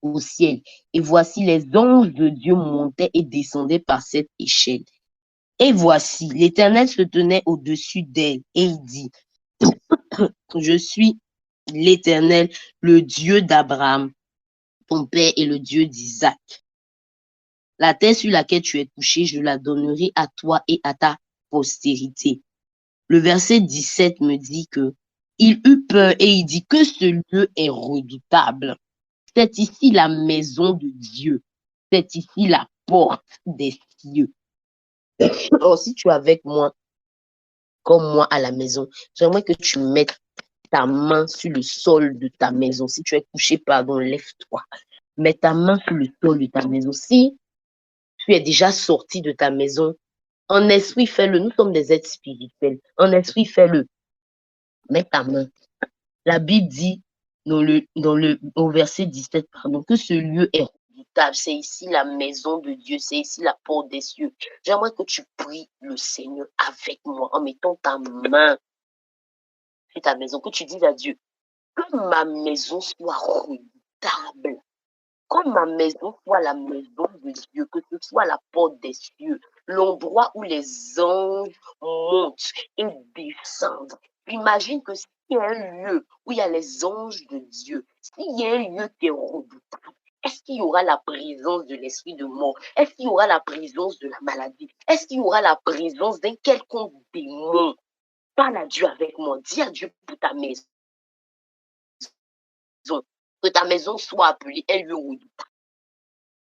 au ciel. Et voici, les anges de Dieu montaient et descendaient par cette échelle. Et voici, l'Éternel se tenait au-dessus d'elle et il dit, je suis l'Éternel, le Dieu d'Abraham, ton père et le Dieu d'Isaac. La terre sur laquelle tu es couché, je la donnerai à toi et à ta postérité. Le verset 17 me dit que il eut peur et il dit que ce lieu est redoutable. C'est ici la maison de Dieu. C'est ici la porte des cieux. Alors, si tu es avec moi, comme moi à la maison, j'aimerais que tu mettes ta main sur le sol de ta maison. Si tu es couché, pardon, lève-toi. Mets ta main sur le sol de ta maison. Si tu es déjà sorti de ta maison, en esprit, fais-le. Nous sommes des êtres spirituels. En esprit, fais-le. Mets ta main. La Bible dit au verset 17, pardon, que ce lieu est redoutable. C'est ici la maison de Dieu. C'est ici la porte des cieux. J'aimerais que tu pries le Seigneur avec moi en mettant ta main sur ta maison. Que tu dises à Dieu, que ma maison soit redoutable. Que ma maison soit la maison de Dieu, que ce soit la porte des cieux, l'endroit où les anges montent et descendent. Imagine que s'il y a un lieu où il y a les anges de Dieu, s'il y a un lieu qui est redoutable, est-ce qu'il y aura la présence de l'esprit de mort? Est-ce qu'il y aura la présence de la maladie? Est-ce qu'il y aura la présence d'un quelconque démon? Parle à Dieu avec moi. Dis à Dieu pour ta maison. Que ta maison soit appelée un lieu redoutable.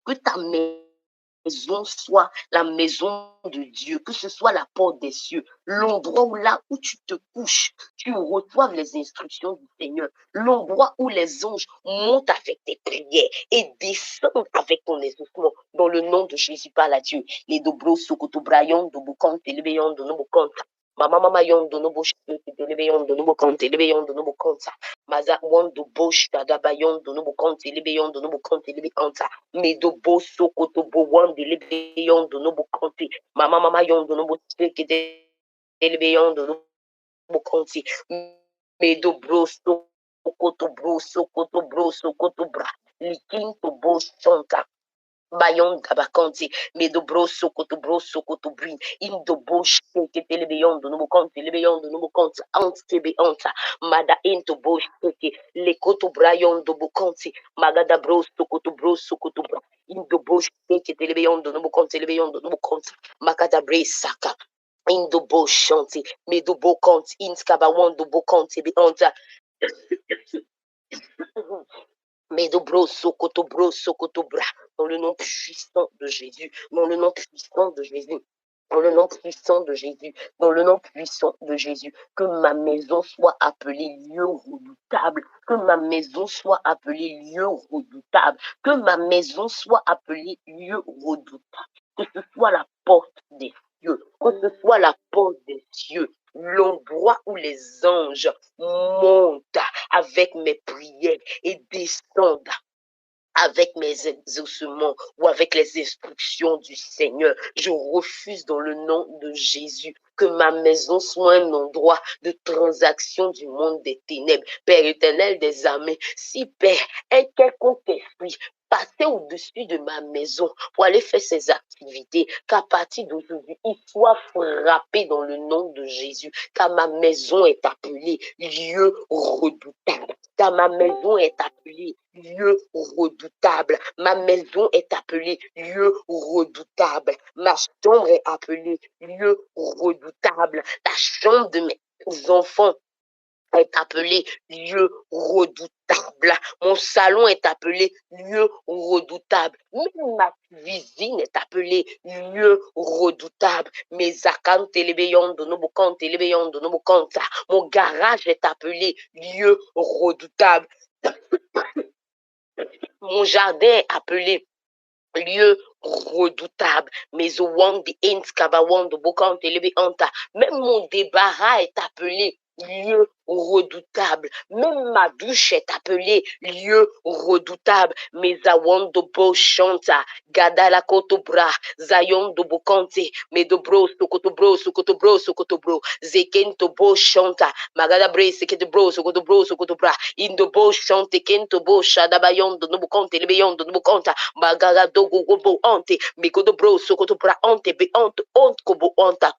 Que ta maison soit la maison de Dieu, que ce soit la porte des cieux, l'endroit où tu te couches, tu reçoives les instructions du Seigneur, l'endroit où les anges montent avec tes prières et descendent avec ton exaucement. Dans le nom de Jésus, par la Dieu. Les dobros, sokoto, brayon, dobokant, télébeyon, donobokant. Mama yondo no bosh telebe yondo no bokon telebe yondo no bokonta. Maza wondo bosh tadaba yondo no bokon telebe yondo no bokon telebe kanta. Medo bo sokoto bo wande lebe yondo no bokonti. Mama yondo no bosh telebe yondo no bokonti. Medo bro sokoto bra. Likinto bo shonta. Bayon Gabakanti, Medobro Sokoto Bro Sokoto Brin, Indobo Shake Telebeyon, de Nobo Conti, Lebeyon, de Nobo Conti, Antebe Anta, Mada Into Bo Shake, Lekoto Brayon, Dobo Conti, Magada Bro Sokoto Bra, Indobo Shake Telebeyon, de Nobo Conti, Lebeyon, de Nobo Conti, Makada Bre Saka. Indobo Shanti, Medobo Conti, Inskabawan, Dobo Conti, Beanta. Medobro Sokoto Bra, dans le nom puissant de Jésus, dans le nom puissant de Jésus, dans le nom puissant de Jésus, dans le nom puissant de Jésus, que ma maison soit appelée lieu redoutable, que ma maison soit appelée lieu redoutable, que ma maison soit appelée lieu redoutable, que ce soit la porte des cieux, que ce soit la porte des cieux, l'endroit où les anges montent avec mes prières et descendent avec mes exaucements ou avec les instructions du Seigneur. Je refuse dans le nom de Jésus que ma maison soit un endroit de transaction du monde des ténèbres. Père éternel des armées, si Père, un quelconque esprit passer au-dessus de ma maison pour aller faire ses activités, qu'à partir d'aujourd'hui, il soit frappé dans le nom de Jésus, car ma maison est appelée lieu redoutable, car ma maison est appelée lieu redoutable, ma maison est appelée lieu redoutable, ma chambre est appelée lieu redoutable, la chambre de mes enfants est appelé lieu redoutable. Mon salon est appelé lieu redoutable. Même ma cuisine est appelée lieu redoutable. Mes accounts télébeyondo, nos bocants télébeyondo, nos bocants. Mon garage est appelé lieu redoutable. Mon jardin est appelé lieu redoutable. Mes owandi ins kabawando bocants télébeyondo. Même mon débarras est appelé lieu redoutable. Même ma douche est appelée lieu redoutable. Mes awando bo chanta, gadala kotobra, zayondo bokante, me dobro, sokotobro, sokotobro, sokotobro, zekento bo chanta, magada bre, seketobro, sokotobro, sokotobra, indo bo chante, kento bo shadabayondo, no bokante, lebeyondo, no bokonta, magada dogo gobo ante, mekodobro, sokotobra ante, be ante, ont kobo anta.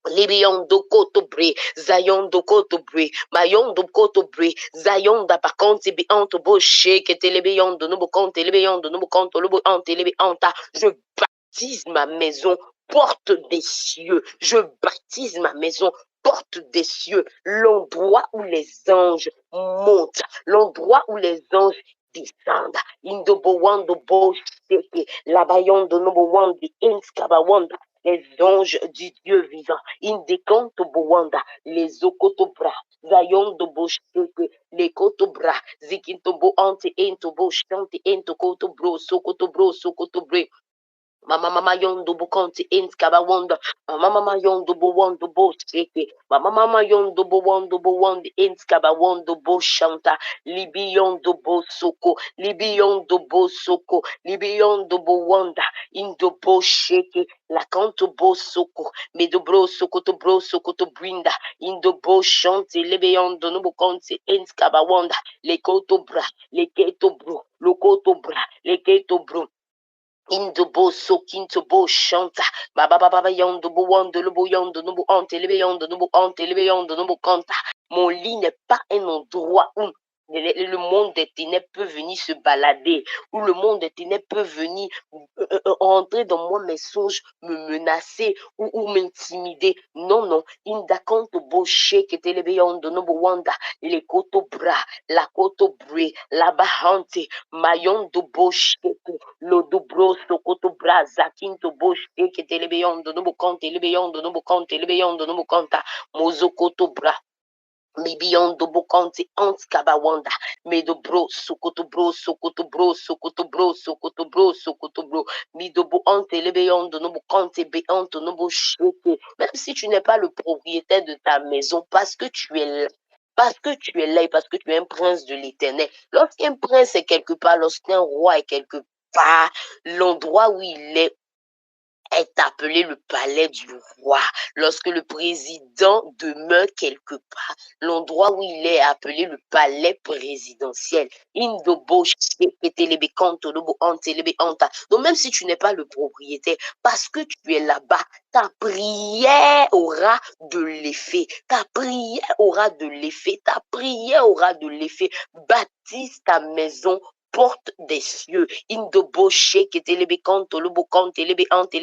Libion do kotobre, Zayon do kotobre, Mayon do kotobre, Zayon da bakonte bi anto bo shake telebion de nobo conte lebion de nobo conte lobo ante lebi anta. Je baptise ma maison porte des cieux. Je baptise ma maison porte des cieux. L'endroit où les anges montent, l'endroit où les anges descendent. Indobo wando bo shake, la bayon de nobo wandi inskaba wanda. Les anges du Dieu vivant, Indekanto Bowanda, les Okotobra, Zayon de Bosheke, les Kotobra, Zikintobo Ante Entobo Shante Entokotobro, Sokotobro, Sokotobre. Mama yondo bukonti ins kabawanda. Mama yondo buwando bo shake. Mama yondo buwando buwando ins kabawando bo shanta. Libi yondo bo soko. Libi yondo bo soko. Libi yondo buwanda. Indo bo shake. La canto bo soko. Medo bro soko to bro soko to brinda. Indo bo shante. Libi yondo no bukonti ins kabawanda. Le koto bra. Le keto bro. Lo koto bra. Le keto bro. Indobo sokintobo chanta baba yondo bo wando lobo yondo nobo ante lebe yondo nobo ante lebe yondo nobo canta. Mon lit n'est pas un endroit où le monde des ténèbres peut venir se balader, où le monde des ténèbres peut venir entrer dans moi, mes songes, me menacer ou m'intimider. Non, non. Indakanto boshe ketelebe yondo nobo wanda, les koto bra, la koto bre, la bahante, mayondo boshe, lodo bro, sokoto bra, zakinto boshe ketelebe yondo nobo kante, lebe yondo nobo kante, lebe yondo nobo kanta, mozokoto bra. Mibiyondo bokanti antikabawanda. Medo bro, sokoto bro, sokoto bro, sokoto bro, sokoto bro, sokoto bro. Midobo ante lebeyondo no bokante beanto no bosheke. Même si tu n'es pas le propriétaire de ta maison, parce que tu es là. Parce que tu es là et parce que tu es un prince de l'éternel. Lorsqu'un prince est quelque part, lorsqu'un roi est quelque part, l'endroit où il est appelé le palais du roi. Lorsque le président demeure quelque part, l'endroit où il est appelé le palais présidentiel. Donc même si tu n'es pas le propriétaire, parce que tu es là-bas, ta prière aura de l'effet. Ta prière aura de l'effet. Ta prière aura de l'effet. Baptise ta maison porte des cieux. Indobo shake telebe kanto lobo kante lebe ante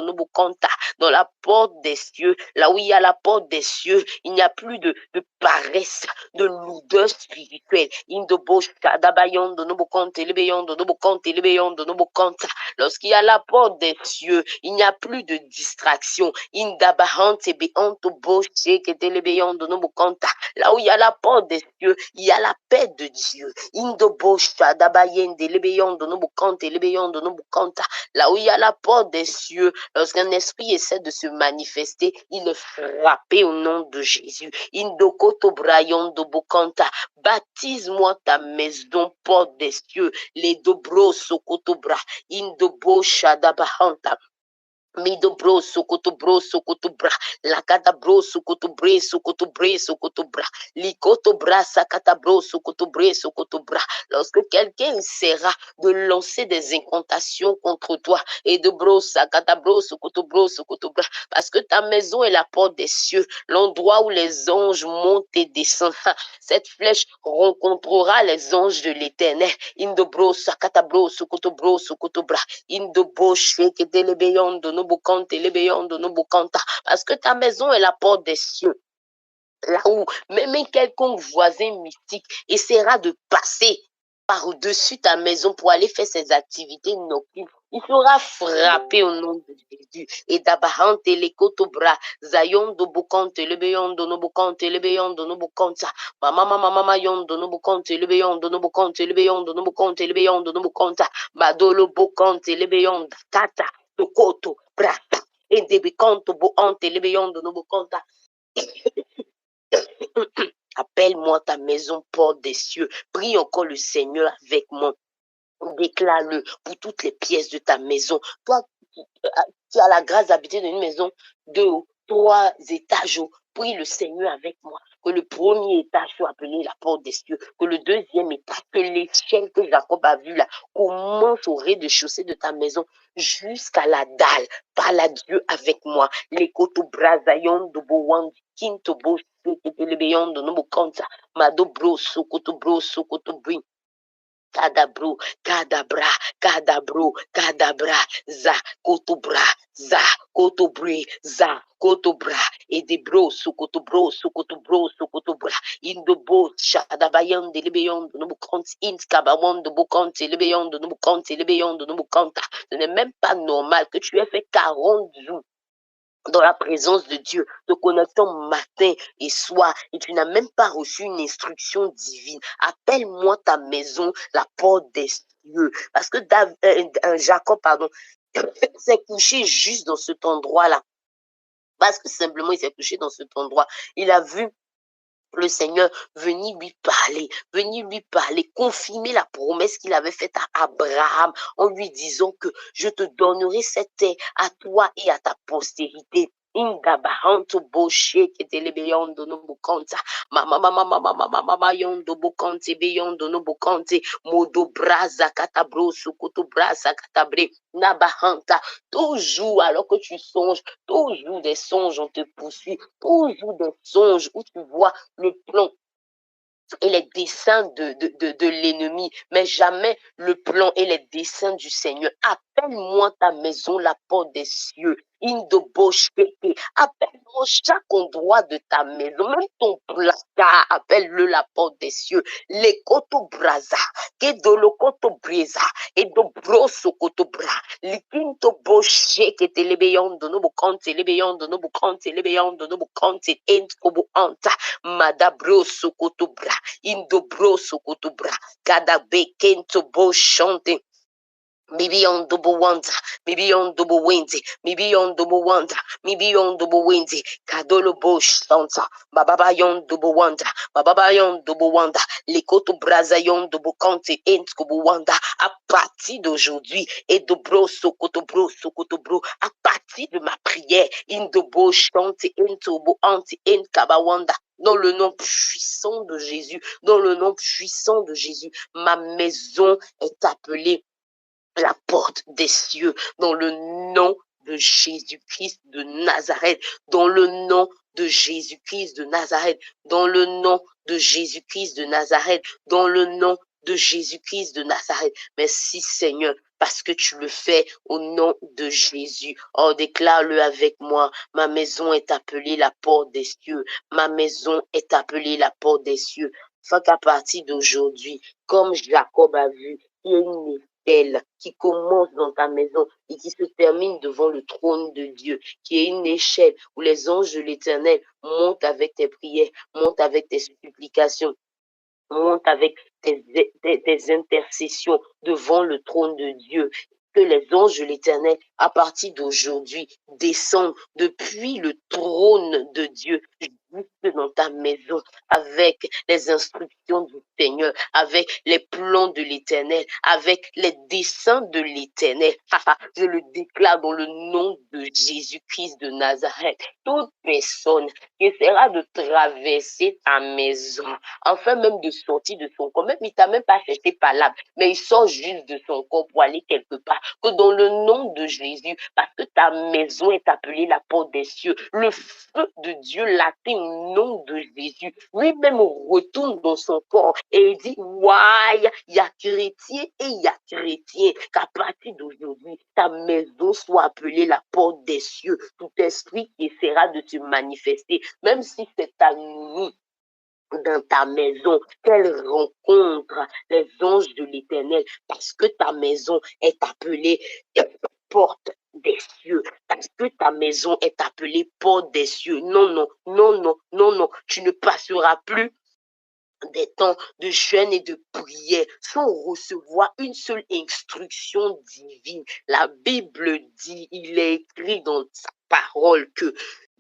nobo kanta. Dans la porte des cieux, là où il y a la porte des cieux, il n'y a plus de paresse, de lourdeur spirituelle. Indobo shadabayondo nobo kante lebe yondo nobo kante lebe yondo nobo kanta. Lorsqu'il y a la porte des cieux, il n'y a plus de distraction. Indabahante be anto bo shake telebe yondo nobo kanta. Là où il y a la porte des cieux, il y a la paix de Dieu. Indobo shadabayondo là où il y a la porte des cieux, lorsqu'un esprit essaie de se manifester, il est frappé au nom de Jésus. Indokoto brayondo bokanta, baptise-moi ta maison, porte des cieux, les dobro sokoto bra, indobo shadabahanta. Mido bro sokoto bra la kata bro sokoto bra likoto bra sakata bro sokoto bra. Lorsque quelqu'un essaiera de lancer des incantations contre toi et de bro sakata bro sokoto bra, parce que ta maison est la porte des cieux, l'endroit où les anges montent et descendent. Cette flèche rencontrera les anges de l'Éternel. Indo bro sakata bro sokoto bra. Indobo shake telebeyondo no bokante lebeyondo no bokanta. Parce que ta maison est la porte des cieux. Là où même quelconque voisin mystique essaiera de passer par-dessus ta maison pour aller faire ses activités nocturnes, il sera frappé au nom de Jésus. Et d'abahante les kotobra, zayondo bokante lebeyondo no bokante lebeyondo no bokanta. Mama yondo no bokante lebeyondo no bokante lebeyondo no bokante lebeyondo no bokanta. Badolo bokante lebeyonda kata tokoto brata. Et debikanto bo ante lebeyondo no bokanta. Appelle-moi ta maison, porte des cieux. Prie encore le Seigneur avec moi. Déclare-le pour toutes les pièces de ta maison. Toi, tu as la grâce d'habiter dans une maison de 3 étages. Prie le Seigneur avec moi. Que le premier étage soit appelé la porte des cieux. Que le deuxième étage, que l'échelle que Jacob a vue là, commence au rez-de-chaussée de ta maison jusqu'à la dalle. Parle à Dieu avec moi. Les koto brazayon de bowan kinto bo lebeyon de nobo kanta. Mado bro sokoto brin. Kadabro, kadabra, za, kotobra, et des bro, sokotobra, indobo, shadabayan de lebeyon de nobukant, inskabawan de bukant, lebeyon de nobukant, lebeyon de nobukanta. Ce n'est même pas normal que tu aies fait 40 jours dans la présence de Dieu, te connectant matin et soir, et tu n'as même pas reçu une instruction divine. Appelle-moi ta maison, la porte des cieux. Parce que Jacob, s'est couché juste dans cet endroit-là. Parce que simplement, il s'est couché dans cet endroit. Il a vu le Seigneur venir lui parler, confirmer la promesse qu'il avait faite à Abraham en lui disant que je te donnerai cette terre à toi et à ta postérité. Ingabahanto boshe ketelebeyondo no bukanta mama yondo bukante beyondo no bukante modo braza katabro sukutu braza katabre nabahanta. Toujours alors que tu songes, toujours des songes on te poursuit, toujours des songes où tu vois le plan et les desseins de l'ennemi, mais jamais le plan et les desseins du Seigneur. Appelle-moi ta maison, la porte des cieux. Appelle-moi chaque endroit de ta maison, même ton placard, appelle-le la porte des cieux. Les koto braza, kedolo koto breza, et do broso koto bra, likinto boshe, ketelebeyondo no bukante, lebeyondo no bukante, lebeyondo no bukante, entkobo anta, madabro sokoto bra, indobro sokoto bra, kada bekento bo shante. Maybe on double wonder, maybe on double windy, maybe on double wonder, maybe on double windy, Kadolo Bosch Santa, Bababa yon double wonder, Bababa yon double wonder, les koto brazayon double kante entkobo wanda, à partir d'aujourd'hui, et de bro, sokoto bro, à partir de ma prière, in de bo chante entobo anti enkabawanda. Dans le nom puissant de Jésus, dans le nom puissant de Jésus, ma maison est appelée la porte des cieux, dans le nom de Jésus-Christ de Nazareth, dans le nom de Jésus-Christ de Nazareth, dans le nom de Jésus-Christ de Nazareth, dans le nom de Jésus-Christ de Nazareth. Merci Seigneur, parce que tu le fais au nom de Jésus. Oh, déclare-le avec moi. Ma maison est appelée la porte des cieux. Ma maison est appelée la porte des cieux. Afin qu'à partir d'aujourd'hui, comme Jacob a vu, il y a une qui commence dans ta maison et qui se termine devant le trône de Dieu, qui est une échelle où les anges de l'Éternel montent avec tes prières, montent avec tes supplications, montent avec tes intercessions devant le trône de Dieu. Que les anges de l'Éternel, à partir d'aujourd'hui, descendent depuis le trône de Dieu juste dans ta maison, avec les instructions du Seigneur, avec les plans de l'Éternel, avec les desseins de l'Éternel. Je le déclare dans le nom de Jésus-Christ de Nazareth. Toute personne qui essaiera de traverser ta maison, enfin même de sortir de son corps, même il t'a même pas cherché par là, mais il sort juste de son corps pour aller quelque part, que dans le nom de Jésus, parce que ta maison est appelée la porte des cieux, le feu de Dieu l'atteint au nom de Jésus. Lui-même retourne dans son corps et il dit, ouais, il y a chrétien et il y a chrétien, qu'à partir d'aujourd'hui, ta maison soit appelée la porte des cieux. Tout esprit qui essaiera de te manifester, même si c'est ta nuit, dans ta maison, qu'elle rencontre les anges de l'Éternel, parce que ta maison est appelée porte des cieux, parce que ta maison est appelée porte des cieux. Non, non, non, non, non, non, tu ne passeras plus des temps de jeûne et de prière sans recevoir une seule instruction divine. La Bible dit, il est écrit dans sa parole que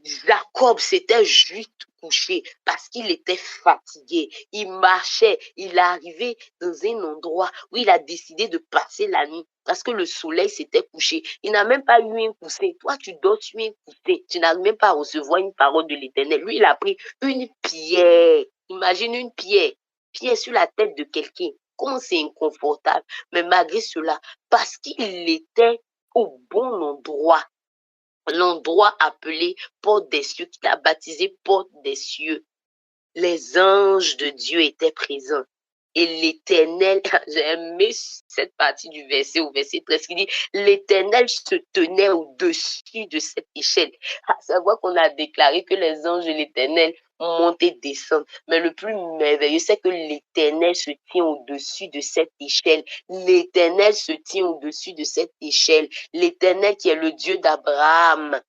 Jacob s'était juste couché parce qu'il était fatigué. Il marchait, il est arrivé dans un endroit où il a décidé de passer la nuit parce que le soleil s'était couché. Il n'a même pas eu un coussin. Toi, tu dors sur un coussin. Tu n'arrives même pas à recevoir une parole de l'Éternel. Lui, il a pris une pierre. Imagine une pierre sur la tête de quelqu'un. Comment c'est inconfortable. Mais malgré cela, parce qu'il était au bon endroit, l'endroit appelé porte des cieux, qu'il a baptisé porte des cieux, les anges de Dieu étaient présents. Et l'Éternel, j'ai aimé cette partie du verset, au verset 13, qui dit, l'Éternel se tenait au-dessus de cette échelle. À savoir qu'on a déclaré que les anges de l'Éternel montent et descendent. Mais le plus merveilleux, c'est que l'Éternel se tient au-dessus de cette échelle. L'Éternel se tient au-dessus de cette échelle. L'Éternel qui est le Dieu d'Abraham,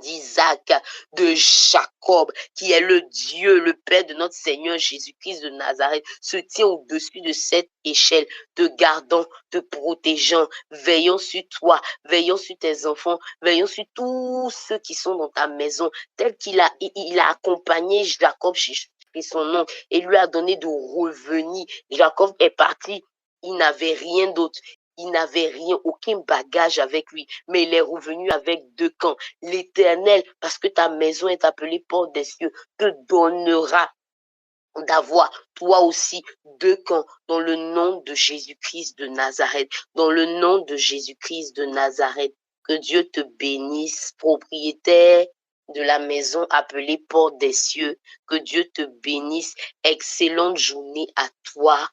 d'Isaac, de Jacob, qui est le Dieu, le Père de notre Seigneur Jésus-Christ de Nazareth, se tient au-dessus de cette échelle, te gardant, te protégeant, veillant sur toi, veillant sur tes enfants, veillant sur tous ceux qui sont dans ta maison, tel qu'il a, il a accompagné Jacob chez son nom et lui a donné de revenir. Jacob est parti, il n'avait rien d'autre. Il n'avait rien, aucun bagage avec lui, mais il est revenu avec 2 camps. L'Éternel, parce que ta maison est appelée porte des cieux, te donnera d'avoir toi aussi 2 camps dans le nom de Jésus-Christ de Nazareth, dans le nom de Jésus-Christ de Nazareth. Que Dieu te bénisse, propriétaire de la maison appelée porte des cieux. Que Dieu te bénisse. Excellente journée à toi.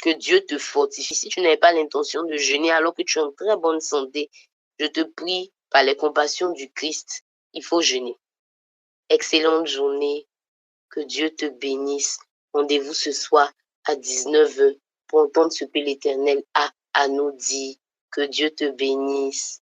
Que Dieu te fortifie. Si tu n'avais pas l'intention de jeûner alors que tu es en très bonne santé, je te prie par les compassions du Christ, il faut jeûner. Excellente journée. Que Dieu te bénisse. Rendez-vous ce soir à 19h pour entendre ce que l'Éternel a à nous dire. Que Dieu te bénisse.